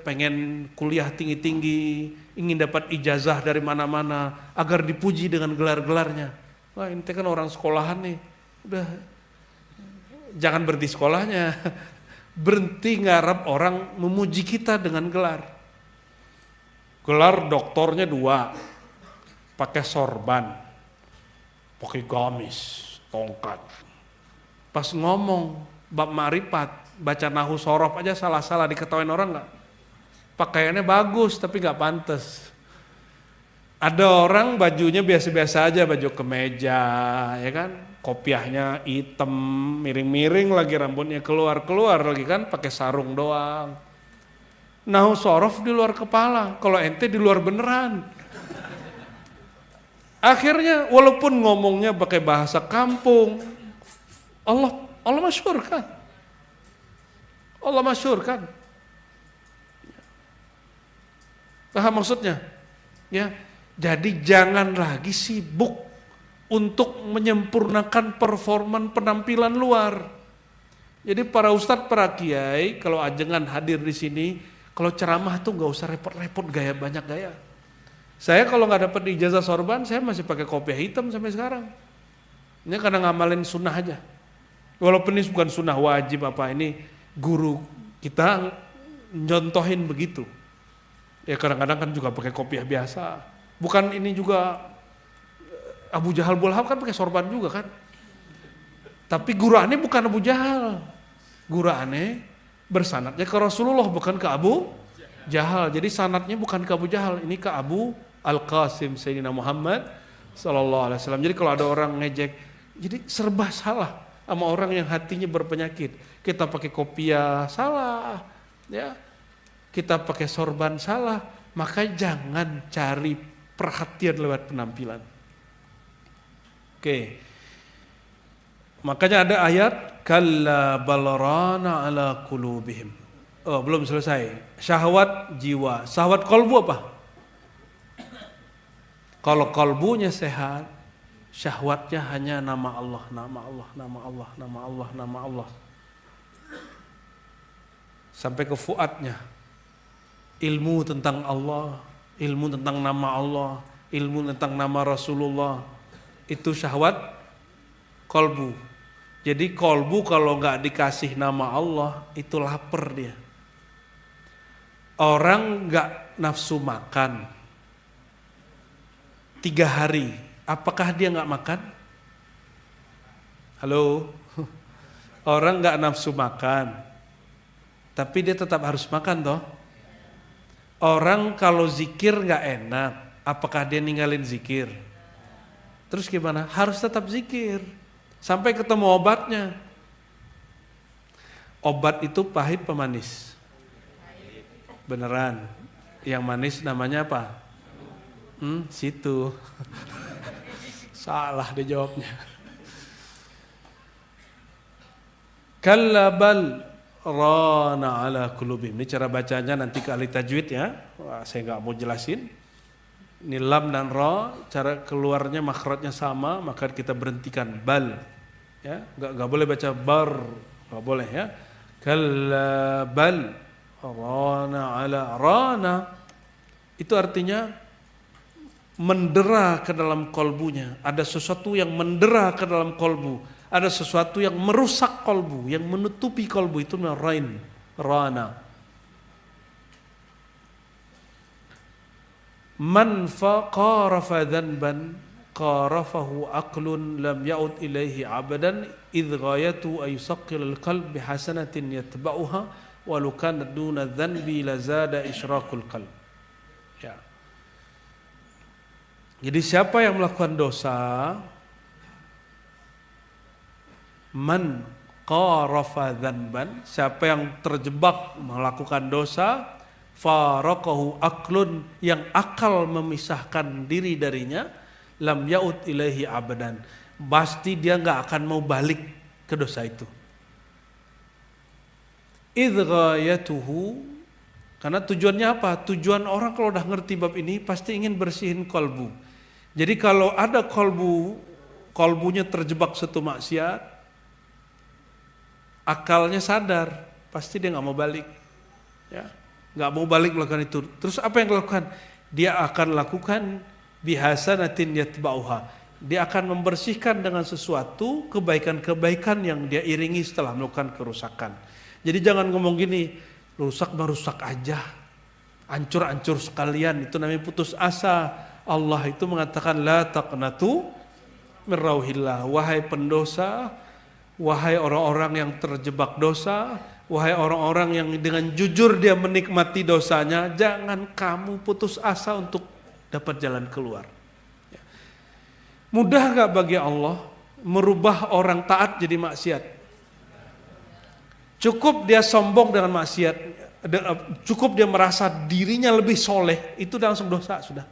pengen kuliah tinggi-tinggi, ingin dapat ijazah dari mana-mana agar dipuji dengan gelar-gelarnya. Wah, ini kan orang sekolahan nih. Udah, jangan berhenti sekolahnya. Berhenti ngarap orang memuji kita dengan gelar. Gelar doktornya 2, pakai sorban, pakai gamis, tongkat. Pas ngomong bab ma'rifat, baca nahu sorof aja salah-salah, diketawain orang nggak? Pakaiannya bagus tapi nggak pantas. Ada orang bajunya biasa-biasa aja, baju kemeja, ya kan? Kopiahnya hitam, miring-miring lagi, rambutnya keluar-keluar lagi kan, pakai sarung doang. Nahu sorof di luar kepala, kalau ente di luar beneran. Akhirnya walaupun ngomongnya pakai bahasa kampung, Allah masyhurkan. Allah masyhurkan. Paham maksudnya? Ya. Jadi jangan lagi sibuk untuk menyempurnakan performan penampilan luar. Jadi para ustadz, para kiai, kalau ajengan hadir di sini, kalau ceramah tuh nggak usah repot-repot gaya banyak gaya. Saya kalau nggak dapat ijazah sorban, saya masih pakai kopiah hitam sampai sekarang. Ini karena ngamalin sunnah aja. Walaupun ini bukan sunnah wajib apa, ini guru kita nyontohin begitu. Ya kadang-kadang kan juga pakai kopiah biasa. Bukan ini juga Abu Jahal Abu Lahab kan pakai sorban juga kan. Tapi guru aneh bukan Abu Jahal. Guru aneh bersanadnya ke Rasulullah, bukan ke Abu Jahal. Jadi sanadnya bukan ke Abu Jahal, ini ke Abu Al-Qasim Sayyidina Muhammad sallallahu alaihi wasallam. Jadi kalau ada orang ngejek, jadi serba salah sama orang yang hatinya berpenyakit. Kita pakai kopiah salah, ya. Kita pakai sorban salah, maka jangan cari perhatian lewat penampilan. Oke. Makanya ada ayat kalla balarana ala qulubihim. Oh, belum selesai. Syahwat jiwa, syahwat kalbu apa? Kalau kalbunya sehat, syahwatnya hanya nama Allah, nama Allah, nama Allah, nama Allah, nama Allah. Sampai ke fuadnya. Ilmu tentang Allah, ilmu tentang nama Allah, ilmu tentang nama Rasulullah, itu syahwat kalbu. Jadi kalbu kalau nggak dikasih nama Allah, itu lapar dia. Orang nggak nafsu makan 3 hari, apakah dia nggak makan? Halo? Orang nggak nafsu makan, tapi dia tetap harus makan toh. Orang kalau zikir nggak enak, apakah dia ninggalin zikir? Terus gimana? Harus tetap zikir sampai ketemu obatnya. Obat itu pahit pemanis. Beneran. Yang manis namanya apa? Situ. Salah dia jawabnya. Kalla bal rana ala qulubihim. Ini cara bacanya nanti ke ahli tajwid ya. Wah, saya nggak mau jelasin. Ini lam dan ra, cara keluarnya makhrajnya sama, maka kita berhentikan bal. Ya, nggak boleh baca bar, nggak boleh ya. Kalla bal rana ala rana. Itu artinya mendera ke dalam kolbunya. Ada sesuatu yang mendera ke dalam kolbu. Ada sesuatu yang merusak kolbu, yang menutupi kolbu. Itu namanya rain, rana. Man qarafa dhanban qarafahu aqlun lam ya'ud ilaihi abadan idh ghayatu ay yusaqqil al-qalb bihasanatin yatba'uha walau kanat duna dhanbi lazada isyraqul qalb. Ya. Jadi siapa yang melakukan dosa, man qarafa dhanban, siapa yang terjebak melakukan dosa, faraqahu aklun, yang akal memisahkan diri darinya, lam yaud ilaihi abadan, pasti dia nggak akan mau balik ke dosa itu. Idh ghayatuhu, karena tujuannya apa? Tujuan orang kalau udah ngerti bab ini pasti ingin bersihin kolbu. Jadi kalau ada kolbunya terjebak satu maksiat, akalnya sadar, pasti dia nggak mau balik, ya, nggak mau balik melakukan itu. Terus apa yang dilakukan? Dia akan lakukan bihasanatin yatba'uha. Dia akan membersihkan dengan sesuatu kebaikan-kebaikan yang dia iringi setelah melakukan kerusakan. Jadi jangan ngomong gini, rusak mah rusak aja, hancur-hancur sekalian, itu namanya putus asa. Allah itu mengatakan la taqnatu min rauhillah, wahai pendosa, wahai orang-orang yang terjebak dosa, wahai orang-orang yang dengan jujur dia menikmati dosanya, jangan kamu putus asa untuk dapat jalan keluar. Mudah gak bagi Allah merubah orang taat jadi maksiat? Cukup dia sombong dengan maksiat, cukup dia merasa dirinya lebih soleh, itu langsung dosa sudah.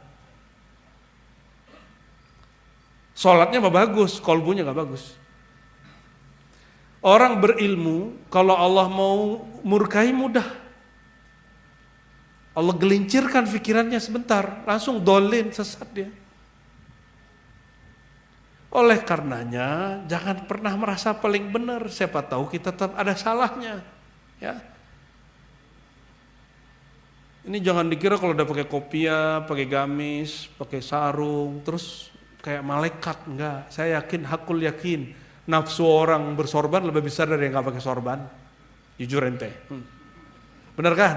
Sholatnya mah bagus, kolbunya gak bagus. Orang berilmu, kalau Allah mau murkai mudah. Allah gelincirkan pikirannya sebentar, langsung dolin, sesat dia. Oleh karenanya, jangan pernah merasa paling benar. Siapa tahu kita tetap ada salahnya. Ya. Ini jangan dikira kalau udah pakai kopiah, pakai gamis, pakai sarung, terus kayak malaikat. Enggak, saya yakin, hakul yakin, nafsu orang bersorban lebih besar dari yang gak pakai sorban. Jujur ente. Benar kan?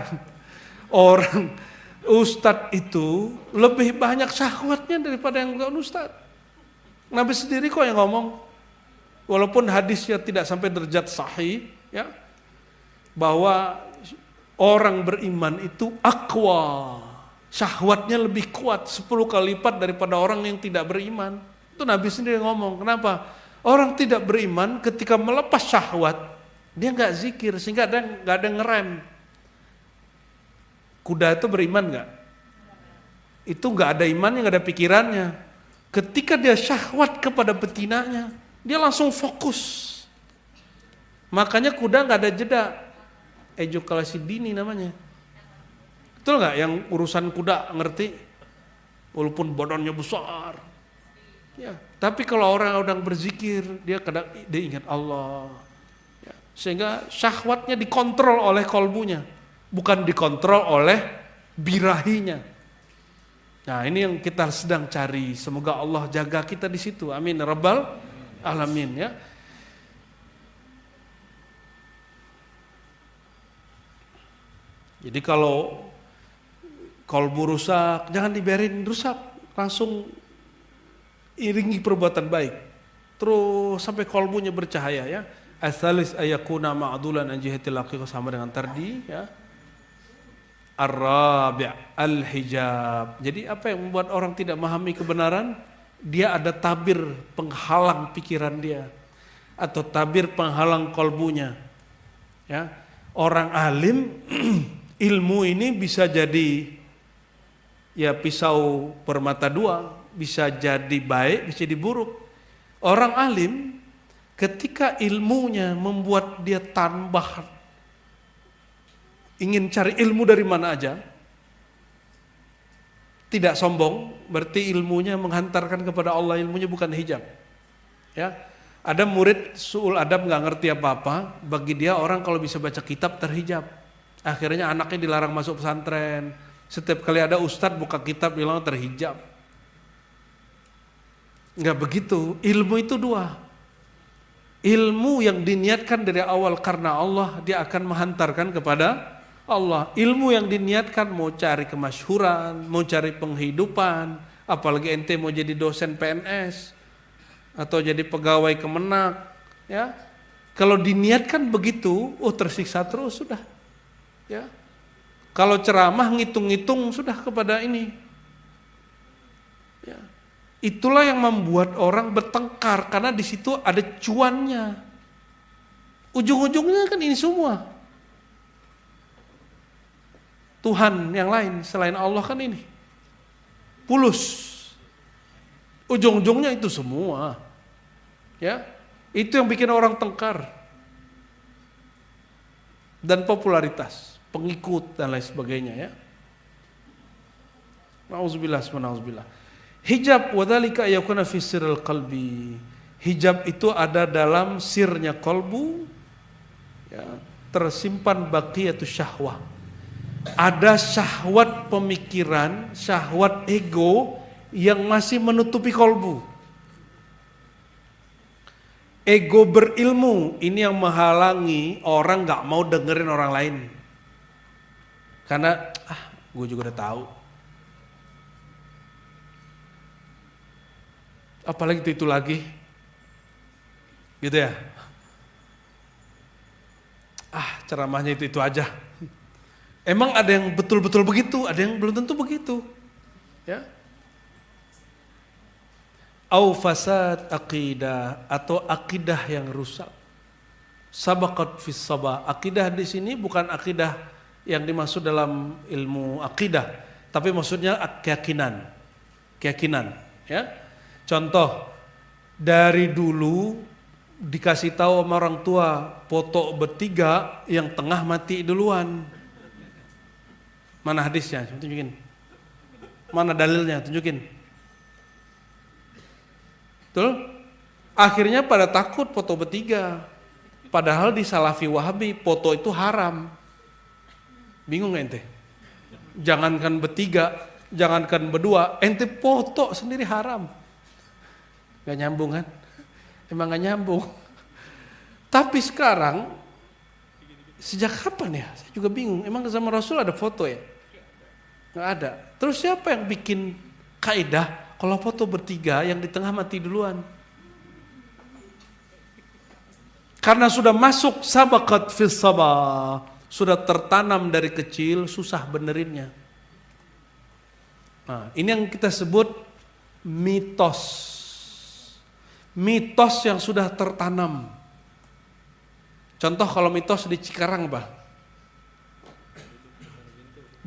Orang ustadz itu lebih banyak syahwatnya daripada yang bukan ustadz. Nabi sendiri kok yang ngomong, walaupun hadisnya tidak sampai derajat sahih, ya, bahwa orang beriman itu aqwa, syahwatnya lebih kuat 10 kali lipat daripada orang yang tidak beriman. Itu Nabi sendiri ngomong. Kenapa? Orang tidak beriman ketika melepas syahwat, dia nggak zikir, sehingga nggak ada ngerem. Kuda itu beriman nggak? Itu nggak ada imannya, nggak ada pikirannya. Ketika dia syahwat kepada betinanya, dia langsung fokus. Makanya kuda nggak ada jeda. Ejakulasi dini namanya. Betul nggak? Yang urusan kuda ngerti? Walaupun badannya besar. Ya. Tapi kalau orang berzikir, dia ingat Allah. Ya. Sehingga syahwatnya dikontrol oleh kolbunya, bukan dikontrol oleh birahinya. Nah, ini yang kita sedang cari. Semoga Allah jaga kita di situ. Amin rabbal alamin, ya. Jadi kalau kolbu rusak, jangan dibiarin rusak, langsung iringi perbuatan baik. Terus sampai kolbunya bercahaya ya. Asalis ayakuna ma'dulan an jihatil haqiqah, sama dengan tadi ya. Ar-rabi' al-hijab. Jadi apa yang membuat orang tidak memahami kebenaran? Dia ada tabir penghalang pikiran dia atau tabir penghalang kolbunya. Ya. Orang alim ilmu ini bisa jadi ya pisau bermata dua, bisa jadi baik, bisa jadi buruk. Orang alim ketika ilmunya membuat dia tambah ingin cari ilmu dari mana aja, tidak sombong, berarti ilmunya menghantarkan kepada Allah, ilmunya bukan hijab. Ya, ada murid su'ul adab nggak ngerti apa-apa, bagi dia orang kalau bisa baca kitab terhijab. Akhirnya anaknya dilarang masuk pesantren. Setiap kali ada ustadz buka kitab bilang terhijab. Nggak begitu, ilmu itu dua. Ilmu yang diniatkan dari awal karena Allah, dia akan menghantarkan kepada Allah. Ilmu yang diniatkan mau cari kemasyhuran, mau cari penghidupan, apalagi ente mau jadi dosen PNS atau jadi pegawai Kemenak, ya. Kalau diniatkan begitu, tersiksa terus sudah. Ya. Kalau ceramah ngitung-ngitung sudah kepada ini. Ya. Itulah yang membuat orang bertengkar karena di situ ada cuannya. Ujung-ujungnya kan ini semua. Tuhan yang lain selain Allah kan ini. Pulus. Ujung-ujungnya itu semua. Ya. Itu yang bikin orang tengkar. Dan popularitas, pengikut dan lain sebagainya ya. Nauzubillah, subhanallah. Hijab wadzalika yakuna fi sirril qalbi. Hijab itu ada dalam sirnya kolbu, ya, tersimpan baqiyatus syahwah. Ada syahwat pemikiran, syahwat ego yang masih menutupi kolbu. Ego berilmu ini yang menghalangi orang nggak mau dengerin orang lain. Karena gue juga udah tahu. Apalagi itu lagi, gitu ya. Ceramahnya itu aja. Emang ada yang betul-betul begitu, ada yang belum tentu begitu, ya. Au fasad aqidah, atau akidah yang rusak. Sabaqat fis sabah. Akidah di sini bukan akidah yang dimaksud dalam ilmu akidah, tapi maksudnya keyakinan. Keyakinan, ya. Contoh, dari dulu dikasih tahu sama orang tua foto bertiga, yang tengah mati duluan. Mana hadisnya? Tunjukin. Mana dalilnya? Tunjukin. Betul? Akhirnya pada takut foto bertiga. Padahal di Salafi Wahabi foto itu haram. Bingung gak ente? Jangankan bertiga, jangankan berdua, ente foto sendiri haram. Gak nyambung kan? Emang gak nyambung. Tapi sekarang, sejak kapan ya? Saya juga bingung. Emang zaman Rasul ada foto ya? Gak ada. Terus siapa yang bikin kaidah kalau foto bertiga yang di tengah mati duluan? Karena sudah masuk sabaqat fis sabah, sudah tertanam dari kecil, susah benerinnya. Nah, ini yang kita sebut mitos. Mitos yang sudah tertanam. Contoh kalau mitos di Cikarang, Bah.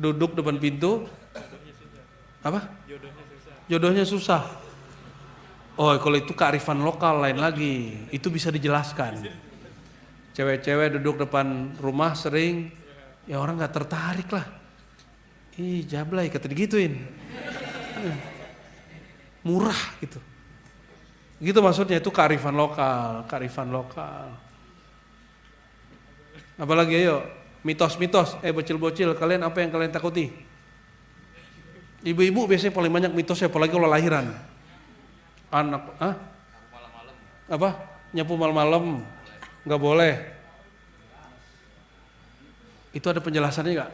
Duduk depan pintu. Apa? Jodohnya susah. Oh, kalau itu kearifan lokal lain lagi. Itu bisa dijelaskan. Cewek-cewek duduk depan rumah sering, ya orang gak tertarik lah. Ih, jablay, kata digituin. Murah gitu. Gitu maksudnya, itu kearifan lokal, kearifan lokal. Apalagi ayo, mitos-mitos, bocil-bocil, kalian apa yang kalian takuti? Ibu-ibu biasanya paling banyak mitosnya, apalagi kalau lahiran. Anak, apa? Nyapu malam-malam, nggak boleh. Itu ada penjelasannya nggak?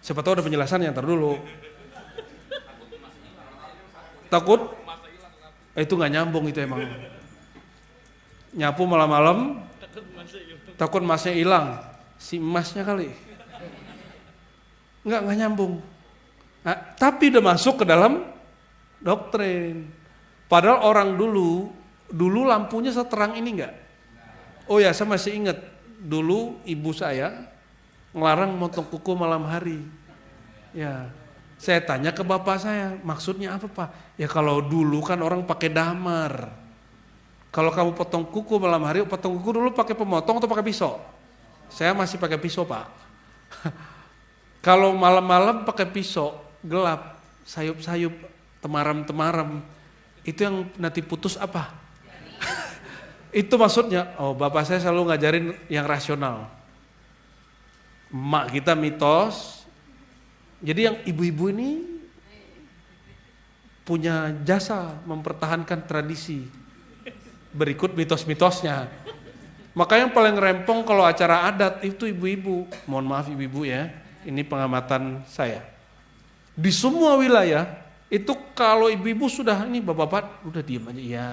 Siapa tahu ada penjelasannya, ntar dulu. Takut itu nggak nyambung itu emang. Nyapu malam-malam takut emasnya hilang. Si emasnya kali. Nggak nyambung. Nah, tapi udah masuk ke dalam doktrin. Padahal orang dulu lampunya seterang ini nggak? Oh ya, saya masih ingat dulu ibu saya ngelarang motong kuku malam hari. Ya, saya tanya ke bapak saya, maksudnya apa Pak? Ya kalau dulu kan orang pakai damar. Kalau kamu potong kuku malam hari, potong kuku dulu pakai pemotong atau pakai pisau? Saya masih pakai pisau Pak. Kalau malam-malam pakai pisau, gelap, sayup-sayup, temaram-temaram. Itu yang nanti putus apa? Itu maksudnya, oh bapak saya selalu ngajarin yang rasional. Emak kita mitos. Jadi yang ibu-ibu ini punya jasa mempertahankan tradisi. Berikut mitos-mitosnya. Maka yang paling rempong kalau acara adat itu ibu-ibu. Mohon maaf ibu-ibu ya, ini pengamatan saya. Di semua wilayah itu kalau ibu-ibu sudah ini bapak-bapak udah diem aja ya.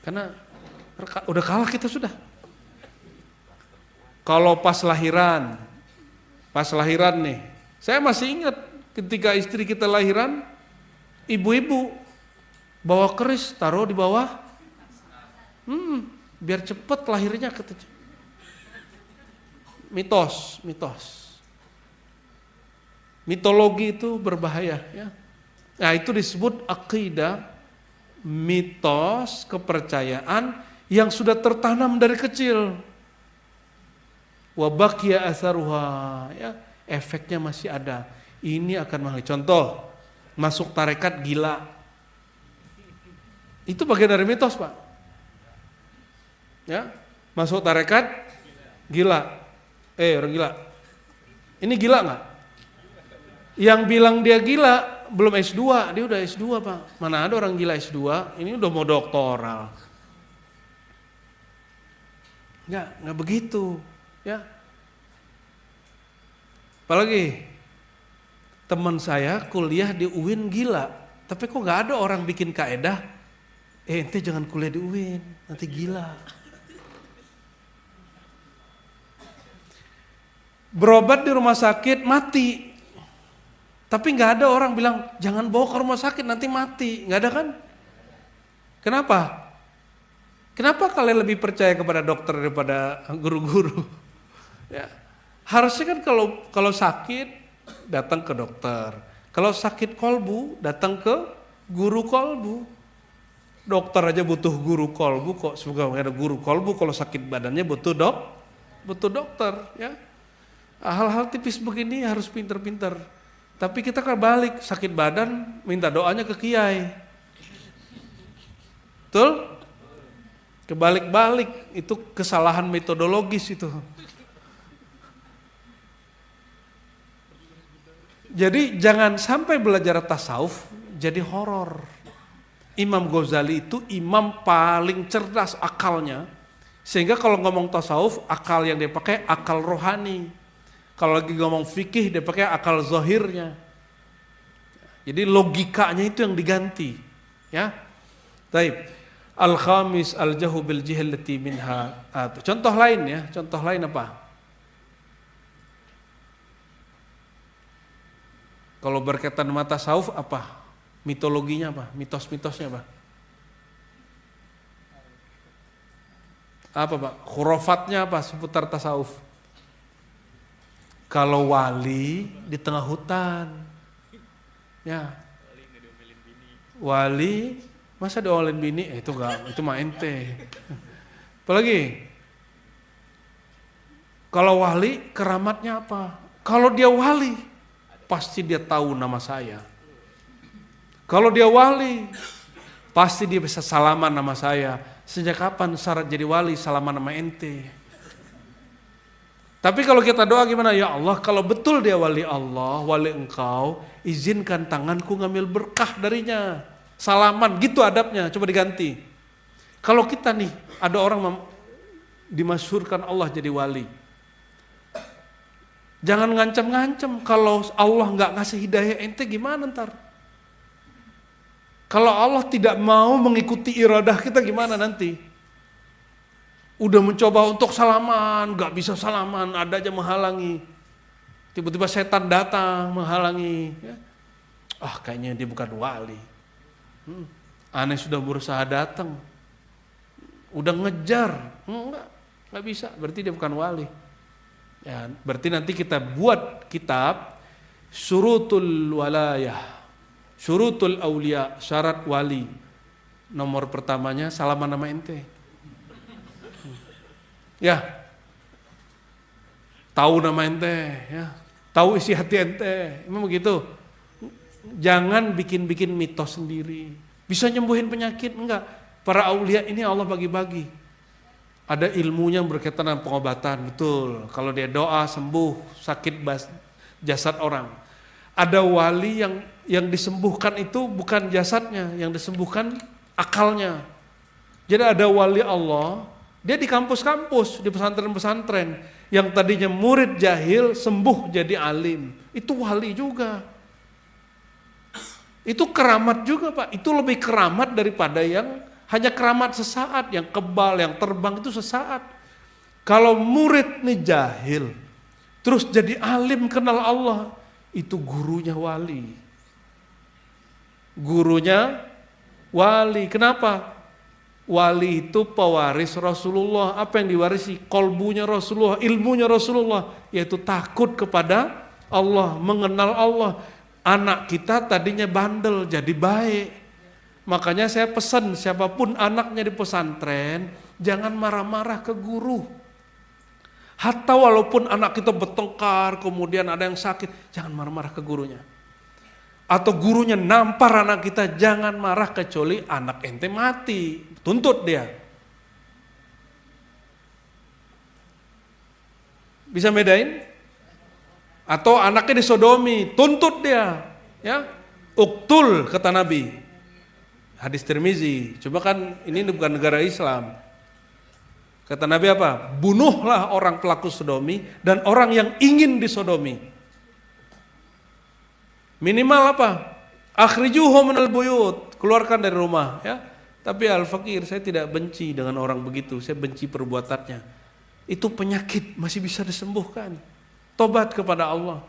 Karena udah kalah kita sudah. Kalau pas lahiran nih, saya masih ingat ketika istri kita lahiran, ibu-ibu bawa keris taruh di bawah, biar cepet lahirnya katanya. Mitos. Mitologi itu berbahaya ya. Nah itu disebut akidah, mitos, kepercayaan yang sudah tertanam dari kecil. Wa baqiya atharuha ya, efeknya masih ada. Ini akan mahal. Contoh, masuk tarekat gila. Itu bagian dari mitos, Pak. Ya, masuk tarekat gila. Orang gila. Ini gila enggak? Yang bilang dia gila belum S2, dia udah S2 Pak. Mana ada orang gila S2, ini udah mau doktoral. Enggak begitu, ya. Apalagi teman saya kuliah di UIN gila, tapi kok enggak ada orang bikin kaedah, ente jangan kuliah di UIN, nanti gila. Berobat di rumah sakit mati. Tapi nggak ada orang bilang jangan bawa ke rumah sakit nanti mati, nggak ada kan? Kenapa? Kenapa kalian lebih percaya kepada dokter daripada guru-guru? Ya, harusnya kan kalau sakit datang ke dokter, kalau sakit kolbu datang ke guru kolbu. Dokter aja butuh guru kolbu kok, semoga nggak ada guru kolbu kalau sakit badannya butuh dokter, ya. Hal-hal tipis begini harus pinter-pinter. Tapi kita kan balik, sakit badan minta doanya ke kiai. Betul? Kebalik-balik, itu kesalahan metodologis itu. Jadi jangan sampai belajar tasawuf jadi horor. Imam Ghazali itu imam paling cerdas akalnya. Sehingga kalau ngomong tasawuf, akal yang dia pakai akal rohani. Kalau lagi ngomong fikih dia pakai akal zahirnya. Jadi logikanya itu yang diganti, ya. Taib. Al-khamis al-jahu bil jihallati minha. Contoh lain ya, contoh lain apa? Kalau berkaitan mata tasawuf apa? Mitologinya apa? Mitos-mitosnya apa? Apa Pak? Khurafatnya apa seputar tasawuf? Kalau wali di tengah hutan, ya. Wali masa diomelin bini? Itu enggak, itu mah ente. Apalagi? Kalau wali keramatnya apa? Kalau dia wali, pasti dia tahu nama saya. Kalau dia wali, pasti dia bisa salaman nama saya. Sejak kapan syarat jadi wali salaman nama ente? Tapi kalau kita doa gimana? Ya Allah, kalau betul dia wali Allah, wali engkau, izinkan tanganku ngambil berkah darinya. Salaman, gitu adabnya, coba diganti. Kalau kita nih, ada orang dimasyhurkan Allah jadi wali. Jangan ngancam-ngancam, kalau Allah nggak ngasih hidayah ente gimana ntar? Kalau Allah tidak mau mengikuti iradah kita gimana nanti? Udah mencoba untuk salaman, gak bisa salaman, ada aja menghalangi. Tiba-tiba setan datang menghalangi. Ya. Kayaknya dia bukan wali. Aneh sudah berusaha datang, udah ngejar, nggak bisa, berarti dia bukan wali. Ya, berarti nanti kita buat kitab Syurutul Walayah, Syurutul Aulia, syarat wali. Nomor pertamanya salaman nama ente. Ya, tahu nama ente, ya, tahu isi hati ente, emang begitu. Jangan bikin-bikin mitos sendiri. Bisa nyembuhin penyakit? Enggak. Para aulia ini Allah bagi-bagi. Ada ilmunya berkaitan dengan pengobatan, betul. Kalau dia doa sembuh sakit jasad orang. Ada wali yang disembuhkan itu bukan jasadnya, yang disembuhkan akalnya. Jadi ada wali Allah, dia di kampus-kampus, di pesantren-pesantren, yang tadinya murid jahil sembuh jadi alim. Itu wali juga. Itu keramat juga Pak, itu lebih keramat daripada yang hanya keramat sesaat, yang kebal, yang terbang itu sesaat. Kalau murid nih jahil, terus jadi alim kenal Allah, itu gurunya wali. Gurunya wali, kenapa? Wali itu pewaris Rasulullah. Apa yang diwarisi? Kolbunya Rasulullah, ilmunya Rasulullah, yaitu takut kepada Allah, mengenal Allah. Anak kita tadinya bandel jadi baik. Makanya saya pesan siapapun anaknya di pesantren, jangan marah-marah ke guru. Hatta walaupun anak kita bertengkar, kemudian ada yang sakit, jangan marah-marah ke gurunya. Atau gurunya nampar anak kita, jangan marah kecuali anak ente mati, tuntut dia. Bisa bedain? Atau anaknya disodomi, tuntut dia. Ya, uktul kata Nabi. Hadis Tirmizi. Coba kan ini bukan negara Islam. Kata Nabi apa? Bunuhlah orang pelaku sodomi dan orang yang ingin disodomi. Minimal apa? Akhrijuhum minal buyut, keluarkan dari rumah, ya. Tapi al-fakir, saya tidak benci dengan orang begitu, saya benci perbuatannya. Itu penyakit, masih bisa disembuhkan. Tobat kepada Allah,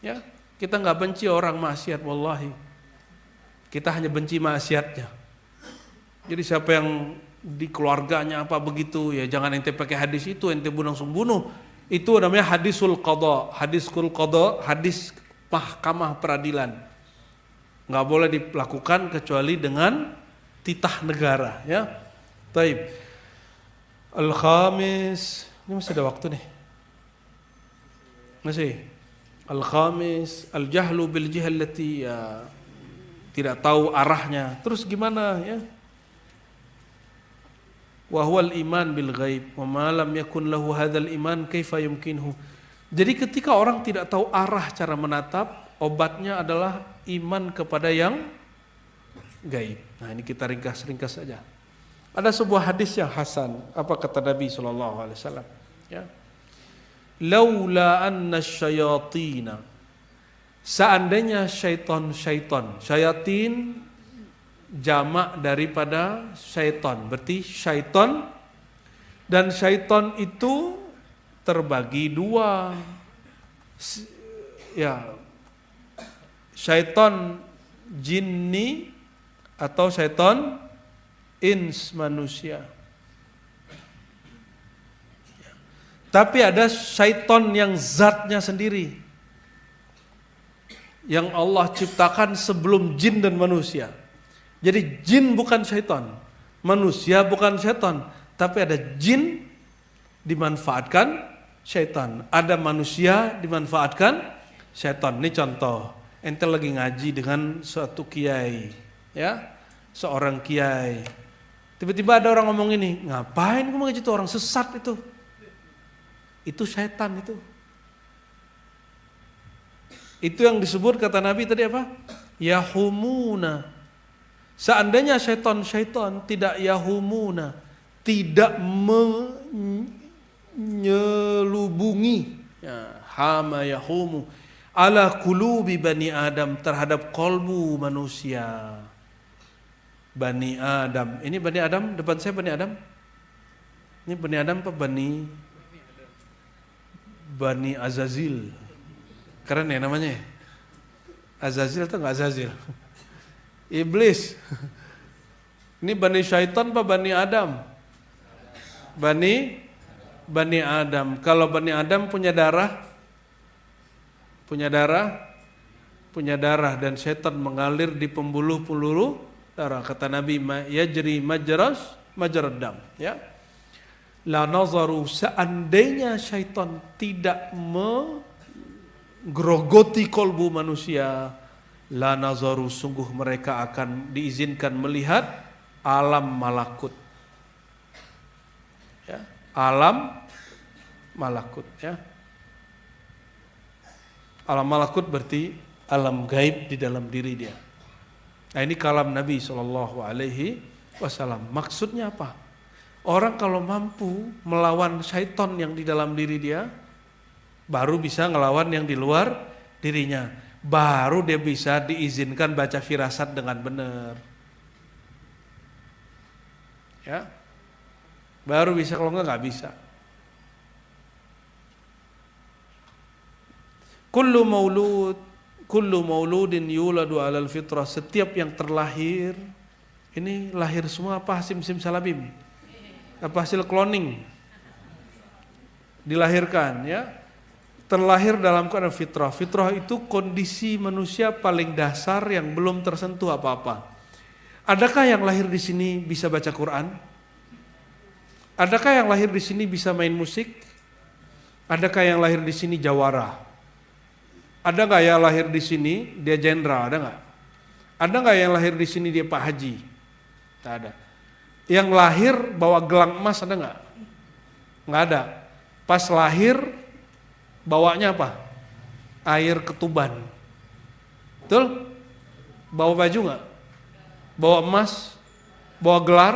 ya. Kita nggak benci orang maksiat, wallahi. Kita hanya benci maksiatnya. Jadi siapa yang di keluarganya apa begitu, ya jangan ente pakai hadis itu, ente langsung bunuh. Itu namanya hadisul qadha, hadis mahkamah peradilan. Nggak boleh dilakukan kecuali dengan titah negara, ya. Taib. Al-khamis, ini masih ada waktu nih. Masih. Al-khamis, al-jahlu bil jihallati, ya, tidak tahu arahnya. Terus gimana, ya? Wa huwal iman bil ghaib wa ma lam yakun lahu hadzal iman kaifa yumkinhu. Jadi ketika orang tidak tahu arah cara menatap, obatnya adalah iman kepada yang gaib. Nah, ini kita ringkas-ringkas saja. Ada sebuah hadis yang hasan. Apa kata Nabi sallallahu alaihi wasallam? Ya. Laula anna syayatina, seandainya syaitan, syayatin jamak daripada syaitan, berarti syaitan, dan syaitan itu terbagi dua, ya, syaitan jinni atau syaitan ins manusia. Tapi ada syaitan yang zatnya sendiri, yang Allah ciptakan sebelum jin dan manusia. Jadi jin bukan syaitan, manusia bukan syaitan, tapi ada jin dimanfaatkan syaitan, ada manusia dimanfaatkan syaitan. Ini contoh, ente lagi ngaji dengan suatu kiai, ya, seorang kiai. Tiba-tiba ada orang ngomong ini, ngapain kamu ngaji itu, orang sesat itu. Itu syaitan itu. Itu yang disebut kata Nabi tadi apa? Yahumuna. Seandainya syaitan tidak yahumuna, tidak menyelubungi, ya, hama yahumu ala qulubi bani Adam, terhadap kolbu manusia. Bani Adam. Ini Bani Adam, depan saya Bani Adam. Ini Bani Adam apa Bani Azazil. Keren ya namanya. Azazil atau enggak Azazil? Iblis. Ini Bani Syaitan apa Bani Adam? Bani Adam. Kalau Bani Adam punya darah dan syaitan mengalir di pembuluh-pembuluh darah. Kata Nabi, yajri majrad dam, ya. La nazaru, seandainya syaitan tidak menggerogoti kolbu manusia, la nazaru, sungguh mereka akan diizinkan melihat alam malakut. Ya, alam malakut, ya. Alam malakut berarti alam gaib di dalam diri dia. Nah, ini kalam Nabi SAW. Maksudnya apa? Orang kalau mampu melawan syaitan yang di dalam diri dia, baru bisa ngelawan yang di luar dirinya. Baru dia bisa diizinkan baca firasat dengan benar. Ya, baru bisa, kalau enggak bisa. Kullu mauludin yuladu alal fitrah. Setiap yang terlahir, ini lahir semua apa sim salabim? Apa hasil cloning? Dilahirkan, ya. Terlahir dalam keadaan fitrah. Fitrah itu kondisi manusia paling dasar yang belum tersentuh apa-apa. Adakah yang lahir di sini bisa baca Quran? Adakah yang lahir di sini bisa main musik? Adakah yang lahir di sini jawara? Ada nggak yang lahir di sini dia jenderal? Ada nggak? Ada nggak yang lahir di sini dia Pak Haji? Tak ada. Yang lahir bawa gelang emas ada nggak? Nggak ada. Pas lahir bawanya apa? Air ketuban. Betul? Bawa baju nggak? Bawa emas? Bawa gelar?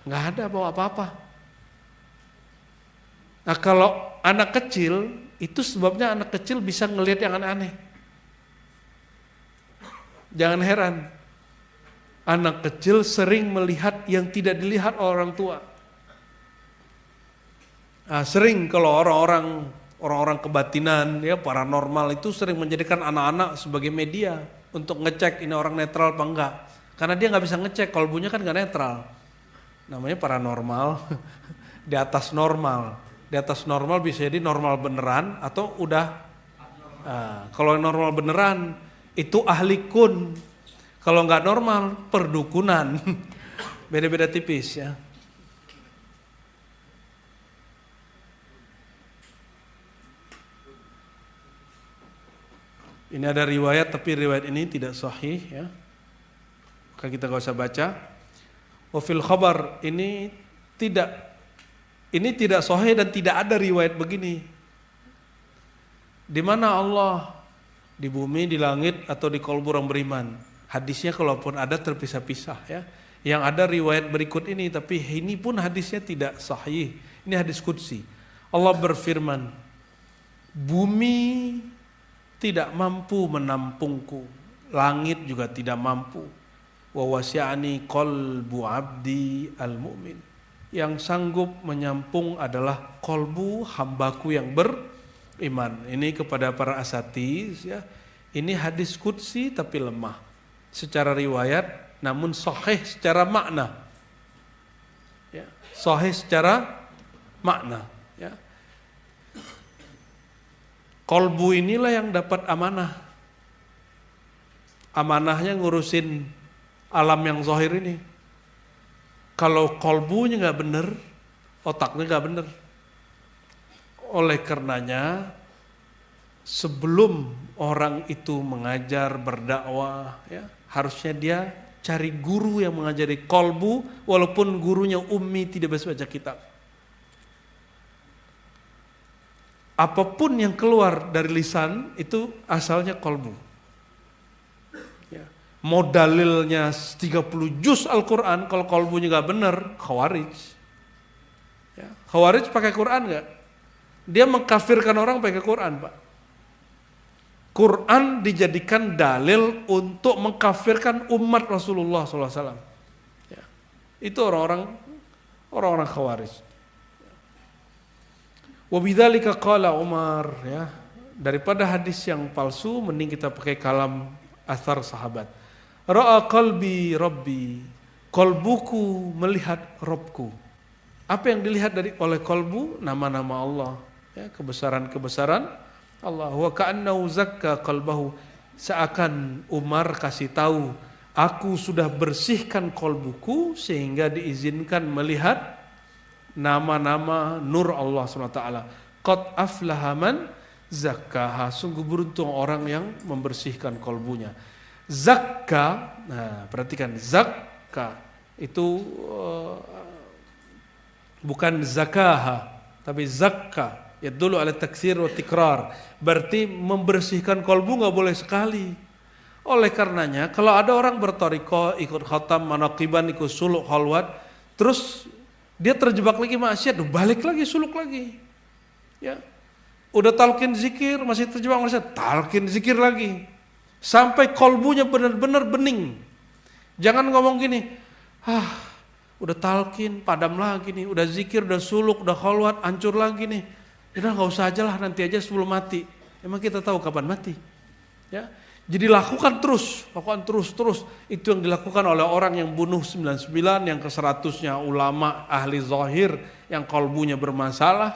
Nggak ada bawa apa-apa. Nah, kalau anak kecil, itu sebabnya anak kecil bisa ngelihat yang aneh-aneh. Jangan heran. Anak kecil sering melihat yang tidak dilihat oleh orang tua. Nah, sering kalau orang-orang kebatinan, ya paranormal itu sering menjadikan anak-anak sebagai media untuk ngecek ini orang netral apa enggak. Karena dia nggak bisa ngecek, kolbunya kan nggak netral. Namanya paranormal, di atas normal. Di atas normal bisa jadi normal beneran atau udah. Nah, kalau normal beneran itu ahli kun. Kalau nggak normal perdukunan. Beda-beda tipis, ya. Ini ada riwayat, tapi riwayat ini tidak sahih, ya. Maka kita nggak usah baca. Wafil khabar, ini tidak sahih dan tidak ada riwayat begini. Di mana Allah? Di bumi, di langit, atau di kolbu orang beriman? Hadisnya kalaupun ada terpisah-pisah, ya. Yang ada riwayat berikut ini, tapi ini pun hadisnya tidak sahih. Ini hadis qudsi. Allah berfirman, bumi tidak mampu menampungku, langit juga tidak mampu. Wa wasi'ani qalbu abdi al-mu'min. Yang sanggup menyampung adalah kolbu hambaku yang beriman. Ini kepada para asatiz, ya. Ini hadis qudsi tapi lemah secara riwayat, namun sahih secara makna. Ya, sahih secara makna, ya. Kolbu inilah yang dapat amanah. Amanahnya ngurusin alam yang zahir ini. Kalau kolbunya nggak bener, otaknya nggak bener. Oleh karenanya, sebelum orang itu mengajar, berdakwah, ya, harusnya dia cari guru yang mengajari kolbu, walaupun gurunya ummi tidak bisa baca kitab. Apapun yang keluar dari lisan itu asalnya kolbu. Ya. Modalilnya 30 juz Al-Quran, kalau kolbunya gak benar, khawarij. Ya. Khawarij pakai Quran gak? Dia mengkafirkan orang pakai Quran, Pak. Quran dijadikan dalil untuk mengkafirkan umat Rasulullah SAW. Itu orang-orang Khawarij. Wa bidzalika qala Umar, ya. Daripada hadis yang palsu mending kita pakai kalam asar sahabat. Ra'a qalbi rabbi, kolbuku melihat Robku. Apa yang dilihat oleh kolbu? Nama-nama Allah, ya, kebesaran-kebesaran Allah. Wa ka'annahu zakka qalbahu, seakan Umar kasih tahu, aku sudah bersihkan kolbuku sehingga diizinkan melihat nama-nama nur Allah SWT. Qad aflaha man zakkaha, sungguh beruntung orang yang membersihkan kolbunya. Zakka, nah perhatikan, zakka itu bukan zakaha, tapi zakka. Ya dulu ala taksir wa tikrar, berarti membersihkan kolbu nggak boleh sekali. Oleh karenanya kalau ada orang bertoriko, ikut khatam, manaqiban, ikut suluk khalwat, terus dia terjebak lagi maksiat, balik lagi suluk lagi. Ya. Udah talqin zikir, masih terjebak maksiat, talqin zikir lagi. Sampai kolbunya benar-benar bening. Jangan ngomong gini, udah talqin, padam lagi nih, udah zikir, udah suluk, udah khalwat, hancur lagi nih. Udah nggak usah aja lah, nanti aja sebelum mati. Emang kita tahu kapan mati? Ya. Jadi lakukan terus. Itu yang dilakukan oleh orang yang bunuh 99, yang ke-100-nya ulama ahli zahir yang kolbunya bermasalah,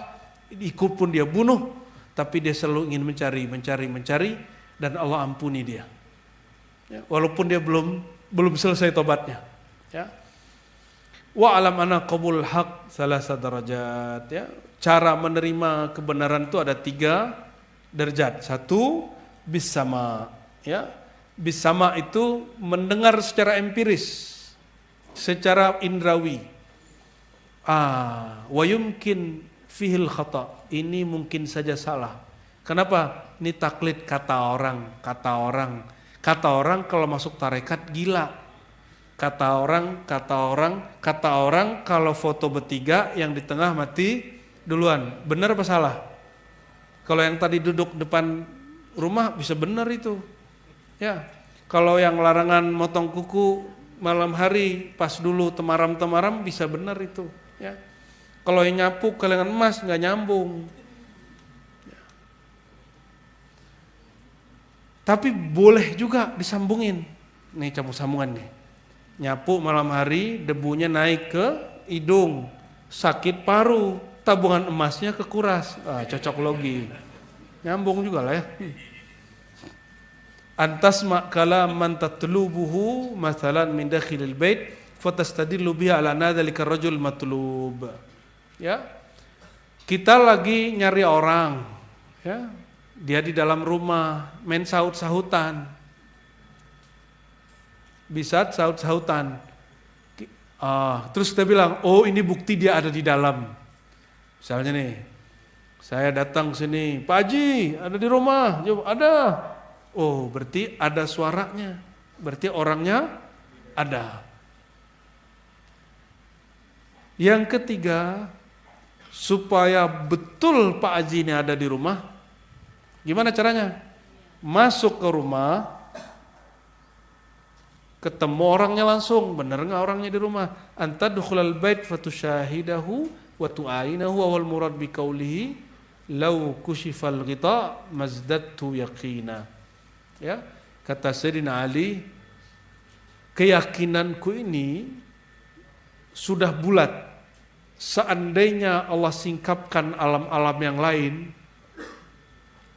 ikut pun dia bunuh, tapi dia selalu ingin mencari, dan Allah ampuni dia. Ya, walaupun dia belum selesai tobatnya. Ya. Wa alam anna qabul haq salasa darajat, ya. Cara menerima kebenaran itu ada 3 derajat. 1 bisama, ya. Bisama itu mendengar secara empiris, secara indrawi. Wa yumkin fihil khata, ini mungkin saja salah. Kenapa? Ini taklid kata orang. Kata orang kalau masuk tarekat gila. Kata orang kalau foto bertiga yang di tengah mati duluan. Benar apa salah? Kalau yang tadi duduk depan rumah bisa benar itu. Ya. Kalau yang larangan motong kuku malam hari pas dulu temaram-temaram bisa benar itu, ya. Kalau yang nyapu kalangan emas nggak nyambung. Ya. Tapi boleh juga disambungin. Nih sambungan nih. Nyapu malam hari, debunya naik ke hidung, sakit paru, tabungan emasnya kekuras. Cocok logi. Nyambung juga lah ya. Antasma kalam man tatlubuhu mathalan min dakhilil bait fatastadillu biha ala nadzalika rajul matlub. Ya. Kita lagi nyari orang, ya. Dia di dalam rumah main sahut-sahutan. Bisa sahut-sahutan. Terus kita bilang, "Oh, ini bukti dia ada di dalam." Misalnya nih, saya datang sini, "Pak Haji, ada di rumah?" Jawab, "Ada." Oh, berarti ada suaranya. Berarti orangnya ada. Yang ketiga, supaya betul Pak Haji ini ada di rumah, gimana caranya? Masuk ke rumah, ketemu orangnya langsung, benar nggak orangnya di rumah? Anta dukhulal bait fatusyahidahu wa tu'ainahu wal murad bi qawlihi law kushifal ghita mazdadtu yaqina. Ya, kata Sayyidina Ali, keyakinanku ini sudah bulat. Seandainya Allah singkapkan alam-alam yang lain,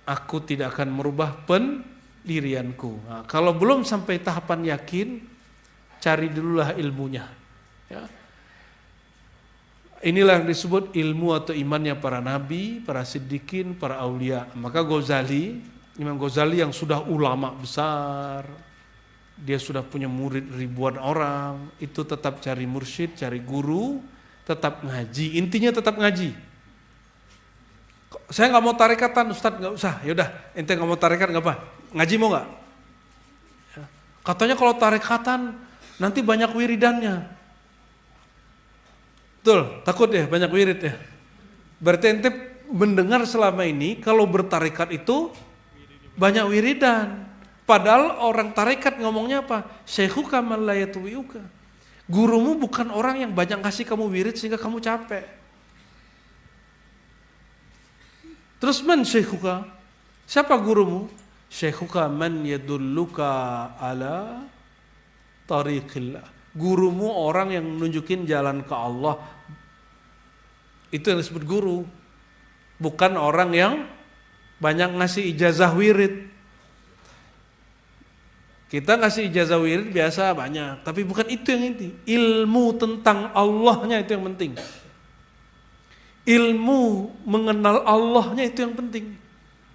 aku tidak akan merubah pendirianku. Nah, kalau belum sampai tahapan yakin, cari dululah ilmunya. Ya. Inilah yang disebut ilmu atau imannya para nabi, para siddiqin, para aulia. Maka Imam Ghazali yang sudah ulama besar, dia sudah punya murid ribuan orang, itu tetap cari mursyid, cari guru, tetap ngaji. Intinya tetap ngaji. Saya nggak mau tarekatan, Ustadz, nggak usah. Yaudah, ente nggak mau tarekat nggak apa? Ngaji mau nggak? Ya. Katanya kalau tarekatan nanti banyak wiridannya. Betul, takut ya banyak wirid ya. Berarti ente mendengar selama ini kalau bertarekat itu banyak wiridan. Padahal orang tarekat ngomongnya apa? Syekhuka man la yatwi'uka. Gurumu bukan orang yang banyak ngasih kamu wirid sehingga kamu capek. Terus man syekhuka? Siapa gurumu? Syekhuka man yadulluka ala tariqillah. Gurumu orang yang nunjukin jalan ke Allah. Itu yang disebut guru. Bukan orang yang banyak ngasih ijazah wirid. Kita ngasih ijazah wirid biasa banyak, tapi bukan itu yang inti. Ilmu tentang Allahnya itu yang penting. Ilmu mengenal Allahnya itu yang penting.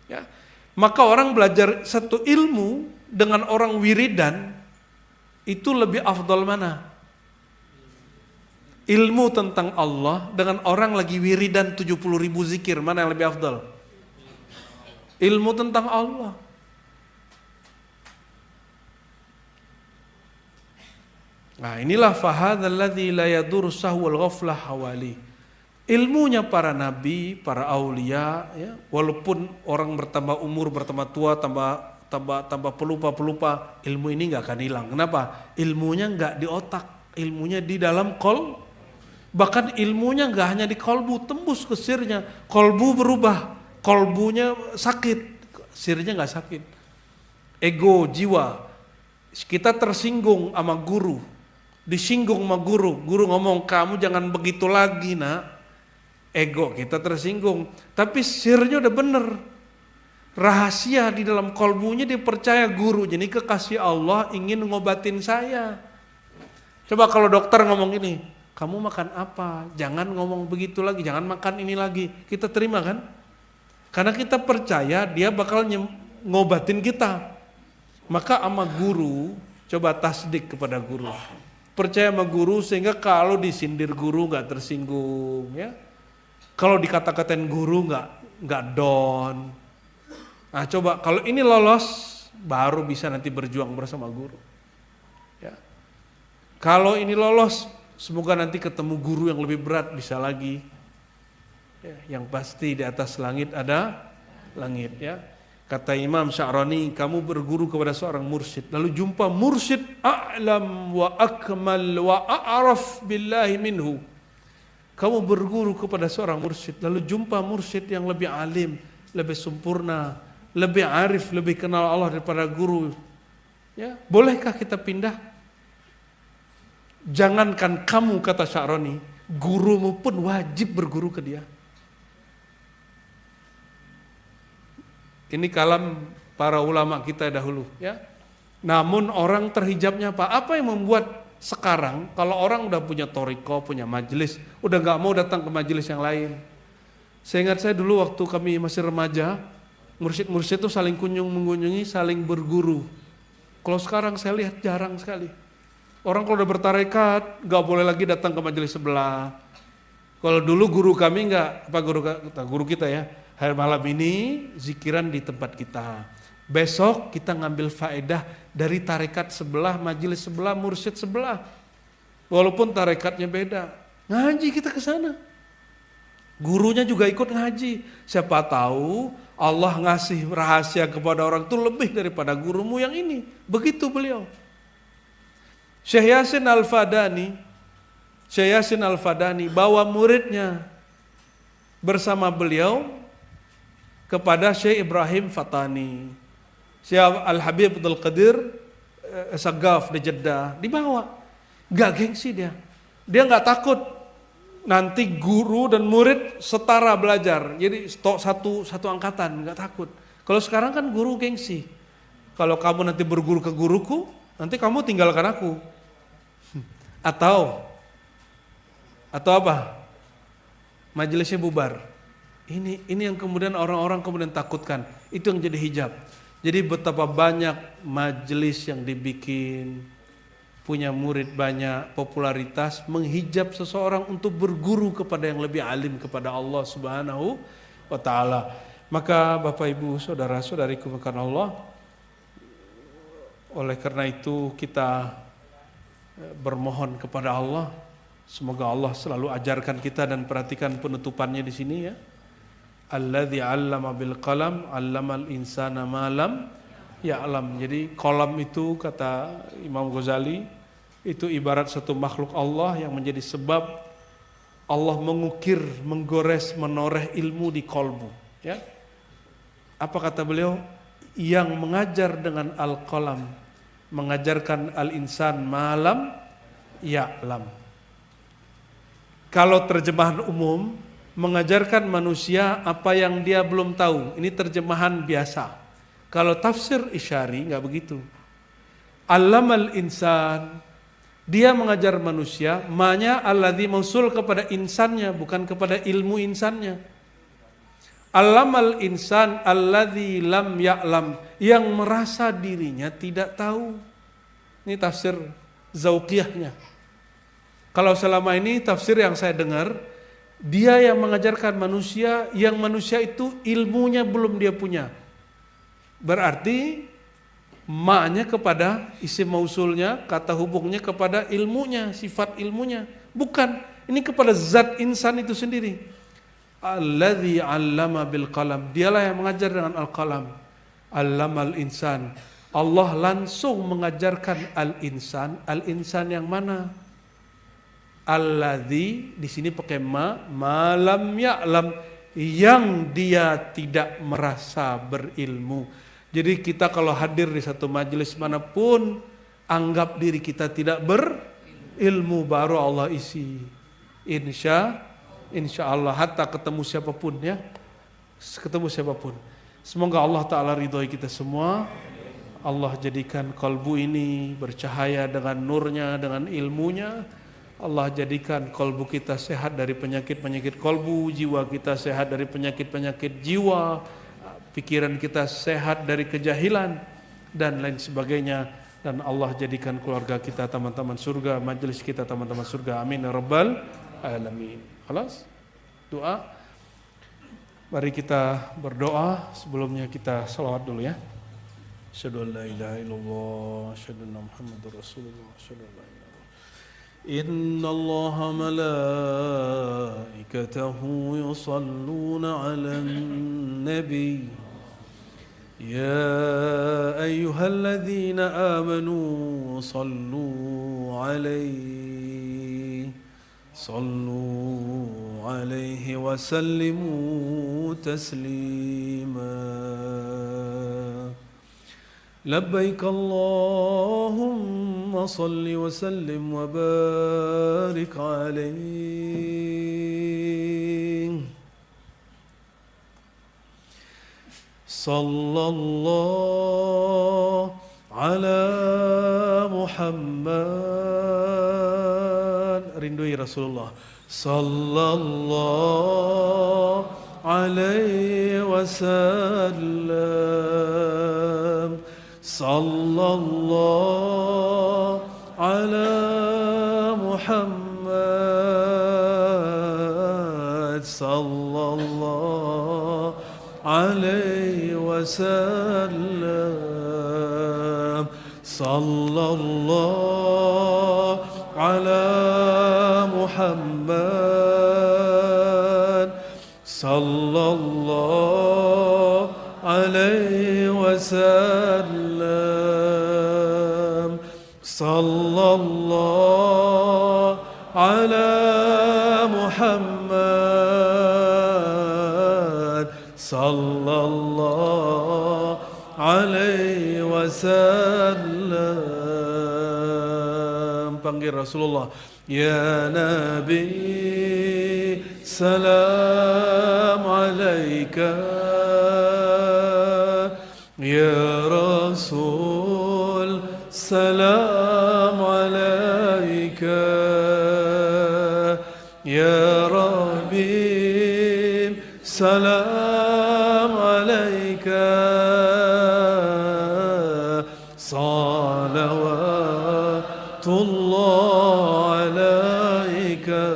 Ya. Maka orang belajar satu ilmu dengan orang wiridan itu lebih afdal mana? Ilmu tentang Allah dengan orang lagi wiridan 70.000 zikir, mana yang lebih afdal? Ilmu tentang Allah. Nah, inilah fahadzal ladzi la yadur sahwal ghaflah hawali. Ilmunya para nabi, para aulia, ya, walaupun orang bertambah umur, bertambah tua, tambah pelupa, ilmu ini nggak akan hilang. Kenapa? Ilmunya nggak di otak, ilmunya di dalam kol. Bahkan ilmunya nggak hanya di kolbu, tembus ke sirnya. Kolbu berubah, kolbunya sakit, sirnya nggak sakit. Ego, jiwa, kita tersinggung sama guru, disinggung sama guru ngomong kamu jangan begitu lagi nak. Ego kita tersinggung, tapi sirnya udah bener. Rahasia di dalam kolbunya dia percaya guru, jadi kekasih Allah ingin ngobatin saya. Coba kalau dokter ngomong ini, kamu makan apa? Jangan ngomong begitu lagi, jangan makan ini lagi. Kita terima kan? Karena kita percaya dia bakal ngobatin kita. Maka sama guru, coba tasdik kepada guru. Percaya sama guru sehingga kalau disindir guru nggak tersinggung, ya. Kalau dikata-katain guru nggak down. Nah coba kalau ini lolos, baru bisa nanti berjuang bersama guru. Ya. Kalau ini lolos, semoga nanti ketemu guru yang lebih berat bisa lagi. Ya, yang pasti di atas langit ada langit, ya. Kata Imam Sya'rani, kamu berguru kepada seorang mursyid, lalu jumpa mursyid a'lam wa akmal wa a'raf billahi minhu. Kamu berguru kepada seorang mursyid, lalu jumpa mursyid yang lebih alim, lebih sempurna, lebih arif, lebih kenal Allah daripada guru. Ya, bolehkah kita pindah? Jangankan kamu, kata Sya'rani, gurumu pun wajib berguru ke dia. Ini kalam para ulama kita dahulu, ya. Namun orang terhijabnya apa? Apa yang membuat sekarang kalau orang udah punya toriko, punya majelis, udah nggak mau datang ke majelis yang lain? Saya ingat saya dulu waktu kami masih remaja, mursyid-mursyid itu saling mengunjungi, saling berguru. Kalau sekarang saya lihat jarang sekali. Orang kalau udah bertarekat nggak boleh lagi datang ke majelis sebelah. Kalau dulu guru kami nggak, apa guru kita ya, hari malam ini zikiran di tempat kita. Besok kita ngambil faedah dari tarekat sebelah, majelis sebelah, mursyid sebelah. Walaupun tarekatnya beda, ngaji kita ke sana. Gurunya juga ikut ngaji. Siapa tahu Allah ngasih rahasia kepada orang itu lebih daripada gurumu yang ini. Begitu beliau. Syekh Yasin Al-Fadani bawa muridnya bersama beliau kepada Syekh Ibrahim Fatani. Syekh Al-Habib Abdul Qadir Sagaf di Jeddah dibawa. Gak gengsi dia. Dia gak takut nanti guru dan murid setara belajar. Jadi satu angkatan, gak takut. Kalau sekarang kan guru gengsi. Kalau kamu nanti berguru ke guruku, nanti kamu tinggalkan aku. Atau apa? Majelisnya bubar. Ini yang kemudian orang-orang kemudian takutkan. Itu yang jadi hijab. Jadi betapa banyak majelis yang dibikin, punya murid banyak, popularitas, menghijab seseorang untuk berguru kepada yang lebih alim, kepada Allah Subhanahu wa Ta'ala. Maka Bapak Ibu Saudara-saudariku karena Allah, oleh karena itu kita bermohon kepada Allah, semoga Allah selalu ajarkan kita, dan perhatikan penutupannya di sini ya. Alladzi 'allama bil qalam 'allamal insana ma lam ya'lam. Jadi qalam itu kata Imam Ghazali itu ibarat satu makhluk Allah yang menjadi sebab Allah mengukir, menggores, menoreh ilmu di kolbu. Ya. Apa kata beliau? Yang mengajar dengan al-qalam, mengajarkan al-insan malam ya'lam. Kalau terjemahan umum, mengajarkan manusia apa yang dia belum tahu. Ini terjemahan biasa. Kalau tafsir Isyari nggak begitu. Allamal insan, dia mengajar manusia, ma-nya alladzi mausul kepada insannya, bukan kepada ilmu insannya. Allamal insan alladzi lam ya'lam, yang merasa dirinya tidak tahu. Ini tafsir Zauqiyahnya. Kalau selama ini tafsir yang saya dengar, dia yang mengajarkan manusia, yang manusia itu ilmunya belum dia punya. Berarti ma-nya kepada isim mausulnya, kata hubungnya kepada ilmunya, sifat ilmunya. Bukan, ini kepada zat insan itu sendiri. Alladzi 'allama bil qalam, dialah yang mengajar dengan al-qalam. 'Allamal insan, Allah langsung mengajarkan al-insan. Al-insan yang mana? Alladzi, di sini pakai malam ya'lam, yang dia tidak merasa berilmu. Jadi kita kalau hadir di satu majelis manapun, anggap diri kita tidak berilmu, baru Allah isi. Insya Allah, hatta ketemu siapapun ya, ketemu siapapun. Semoga Allah Ta'ala ridhoi kita semua. Allah jadikan kalbu ini bercahaya dengan nurnya, dengan ilmunya. Allah jadikan kalbu kita sehat dari penyakit-penyakit kalbu, jiwa kita sehat dari penyakit-penyakit jiwa, pikiran kita sehat dari kejahilan dan lain sebagainya. Dan Allah jadikan keluarga kita teman-teman surga, majelis kita teman-teman surga. Amin ya rabbal alamin. Khalas? Doa. Mari kita berdoa. Sebelumnya kita salawat dulu ya. Asyhadu an la ilaha illallah, asyhadu anna Muhammadar Rasulullah, asyhadu an la ilaha illallah. Inna Allaha malaikatahu yusalluna 'alan nabi. Ya ayyuhalladzina amanu sallu 'alaihi wa sallimu taslima. Labbaik Allahumma salli wa sallim wa barik alaihi. Sallallahu ala Muhammad. Rindui Rasulullah. Sallallahu alaihi wasallam. Sallallahu ala Muhammad. Sallallahu alaihi wasallam. Sallallahu ala Muhammad. Sallallahu alaihi wasallam. Sallallahu ala Muhammad. Sallallahu alaihi wasallam. Panggil Rasulullah. Ya Nabi, salam alaika. Ya Rasul, salam alaika. Ya Rabbi, salam alaika. Salawatullah alaika.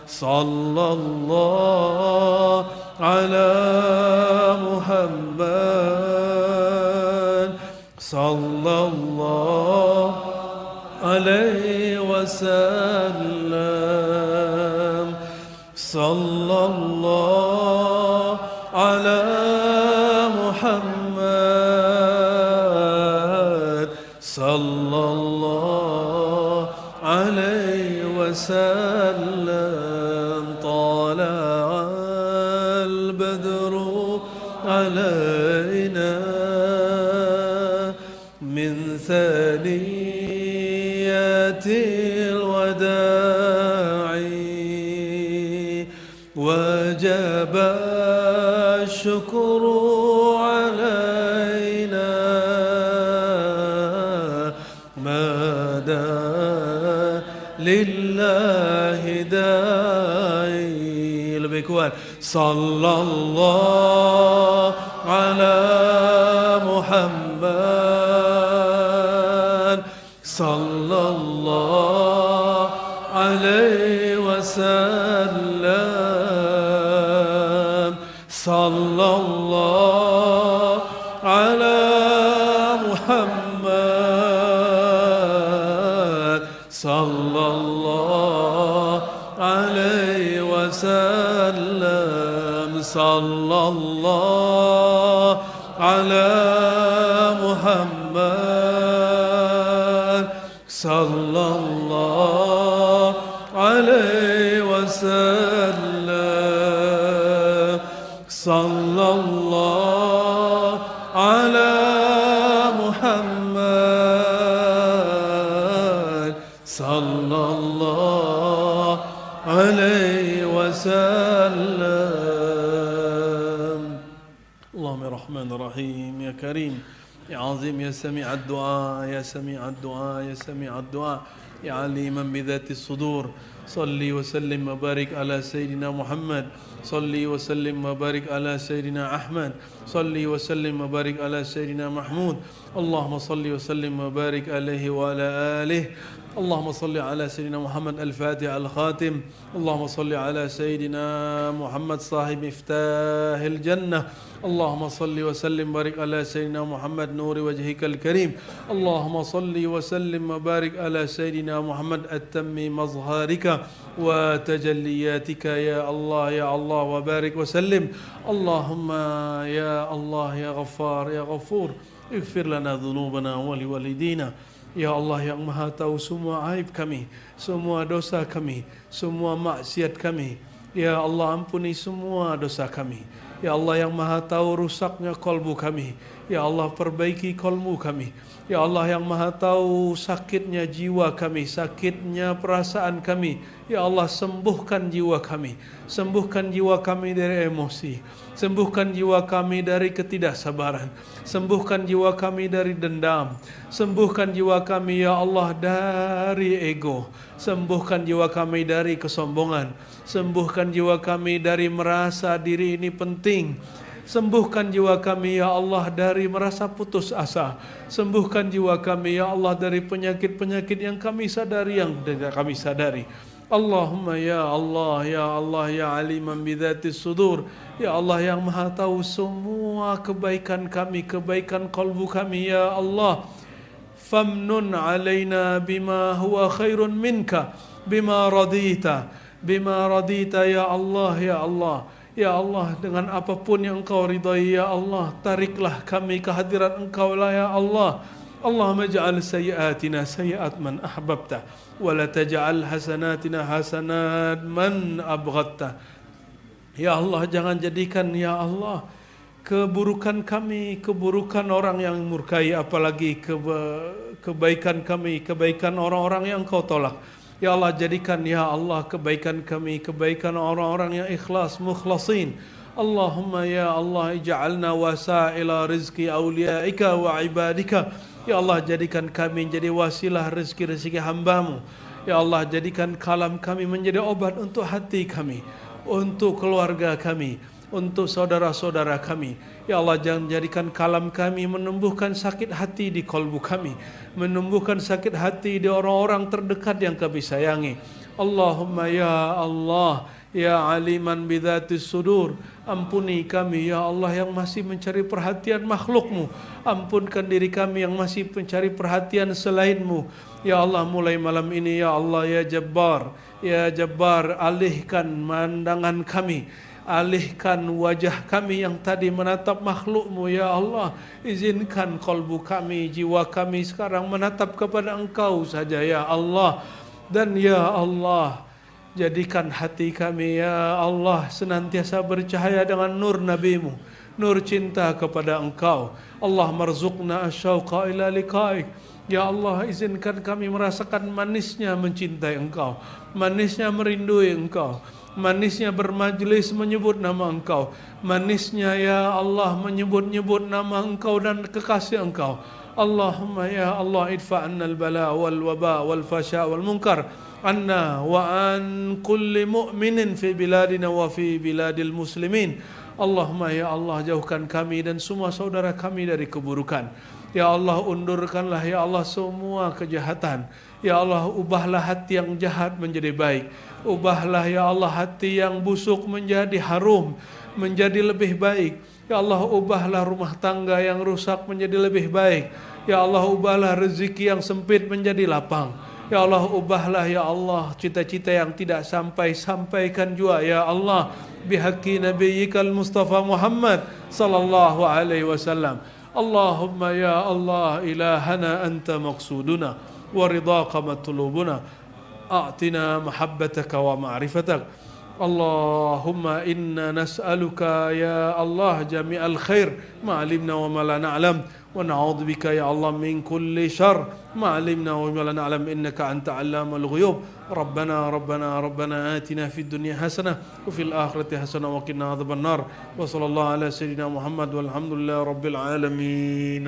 Sallallahu ala Muhammad. Sallallahu alaihi wasallam. Sallallahu ala Muhammad. Sallallahu الله عليه وسلم طلع البدر علينا من ثنيات الوداع وجب الشكر علينا مدى لله داعي lebih kuat sallallahu ala Muhammad sallallahu alaihi wasallam sallallahu ala Muhammad sallallahu alaihi wasallam sallallahu ala Muhammad sallallahu alaihi wasallam sallallahu ala Muhammad sallallahu alaihi wasallam. Allahumma rahmanir rahim ya karim ya azim ya sami'ad du'a ya sami'ad du'a ya sami'ad du'a ya aliman bidhati sudur salli wa sallim wa barik ala sayyidina Muhammad salli wa sallim wa barik ala sayyidina Ahmad salli wa sallim wa barik ala sayyidina Mahmud Allahumma salli wa sallim wa barik alaihi wa ala alihi اللهم صل على سيدنا محمد الفاتح الخاتم اللهم صل على سيدنا محمد صاحب مفتاح الجنة اللهم صل وسلم وبارك على سيدنا محمد نور وجهك الكريم اللهم صل وسلم وبارك على سيدنا محمد التم مظهرك وتجلياتك يا الله وبارك وسلم اللهم يا الله يا غفار يا غفور اغفر لنا ذنوبنا ولوالدينا Ya Allah yang maha tahu semua aib kami, semua dosa kami, semua maksiat kami. Ya Allah ampuni semua dosa kami. Ya Allah yang maha tahu rusaknya kolbu kami. Ya Allah perbaiki kolbu kami. Ya Allah yang maha tahu sakitnya jiwa kami, sakitnya perasaan kami. Ya Allah sembuhkan jiwa kami. Sembuhkan jiwa kami dari emosi. Sembuhkan jiwa kami dari ketidaksabaran. Sembuhkan jiwa kami dari dendam. Sembuhkan jiwa kami ya Allah dari ego. Sembuhkan jiwa kami dari kesombongan. Sembuhkan jiwa kami dari merasa diri ini penting. Sembuhkan jiwa kami ya Allah dari merasa putus asa. Sembuhkan jiwa kami ya Allah dari penyakit-penyakit yang kami sadari, yang tidak kami sadari. Allahumma ya Allah ya aliman bidzatis sudur. Ya Allah yang maha tahu semua kebaikan kami, kebaikan kalbu kami ya Allah. Famnun alaina bima huwa khairun minka bima radita ya Allah ya Allah. Ya Allah, dengan apapun yang Engkau ridai ya Allah, tariklah kami ke hadirat Engkau lah ya Allah. Allahumma ja'al sayyiatina sayyiat man ahbabta wa la taj'al hasanatina hasanat man abghadta. Ya Allah, jangan jadikan ya Allah keburukan kami keburukan orang yang murkai, apalagi kebaikan kami kebaikan orang-orang yang Engkau tolak. Ya Allah, jadikan ya Allah kebaikan kami kebaikan orang-orang yang ikhlas mukhlasin. Allahumma ya Allah ij'alna wasaila rizqi awliyaika wa ibadika. Ya Allah, jadikan kami menjadi wasilah rezeki-rezeki hamba-Mu. Ya Allah, jadikan kalam kami menjadi obat untuk hati kami, untuk keluarga kami, untuk saudara-saudara kami. Ya Allah, jangan jadikan kalam kami menumbuhkan sakit hati di kalbu kami, menumbuhkan sakit hati di orang-orang terdekat yang kami sayangi. Allahumma ya Allah ya aliman bidzatis sudur, ampuni kami ya Allah yang masih mencari perhatian makhluk-Mu. Ampunkan diri kami yang masih mencari perhatian selain-Mu. Ya Allah, mulai malam ini ya Allah ya Jabbar alihkan pandangan kami, alihkan wajah kami yang tadi menatap makhlukmu ya Allah. Izinkan kalbu kami, jiwa kami sekarang menatap kepada Engkau saja ya Allah. Dan ya Allah, jadikan hati kami ya Allah senantiasa bercahaya dengan nur Nabi-Mu, nur cinta kepada Engkau. Allah marzuqna asyauqa ila liqaik. Ya Allah, izinkan kami merasakan manisnya mencintai Engkau, manisnya merindui Engkau, manisnya bermajlis menyebut nama Engkau, manisnya ya Allah menyebut-nyebut nama Engkau dan kekasih Engkau. Allahumma ya Allah idfa'anna al-bala wal waba wal fasha wal munkar anna wa an kulli mu'minin fi biladina wa fi biladil muslimin. Allahumma ya Allah jauhkan kami dan semua saudara kami dari keburukan. Ya Allah undurkanlah ya Allah semua kejahatan. Ya Allah ubahlah hati yang jahat menjadi baik. Ubahlah ya Allah hati yang busuk menjadi harum, menjadi lebih baik. Ya Allah ubahlah rumah tangga yang rusak menjadi lebih baik. Ya Allah ubahlah rezeki yang sempit menjadi lapang. Ya Allah ubahlah ya Allah cita-cita yang tidak sampaikan juga ya Allah bihaqqi nabiyyikal Mustafa Muhammad sallallahu alaihi wasallam. Allahumma ya Allah ilahana anta maqsuduna wa ridaka matlubuna a'tina mahabbataka wa ma'rifatak. Allahumma inna nas'aluka ya Allah jami'al khair ma 'alimna wa ma la na'lam wa na'udzu bika ya Allah min kulli syarr ma 'alimna wa ma la na'lam innaka anta 'allamul ghuyub. Rabbana atina fid dunya hasanah wa fil akhirati hasanah wa qina adzabannar. Wa sallallahu ala sayyidina Muhammad walhamdulillahi rabbil alamin.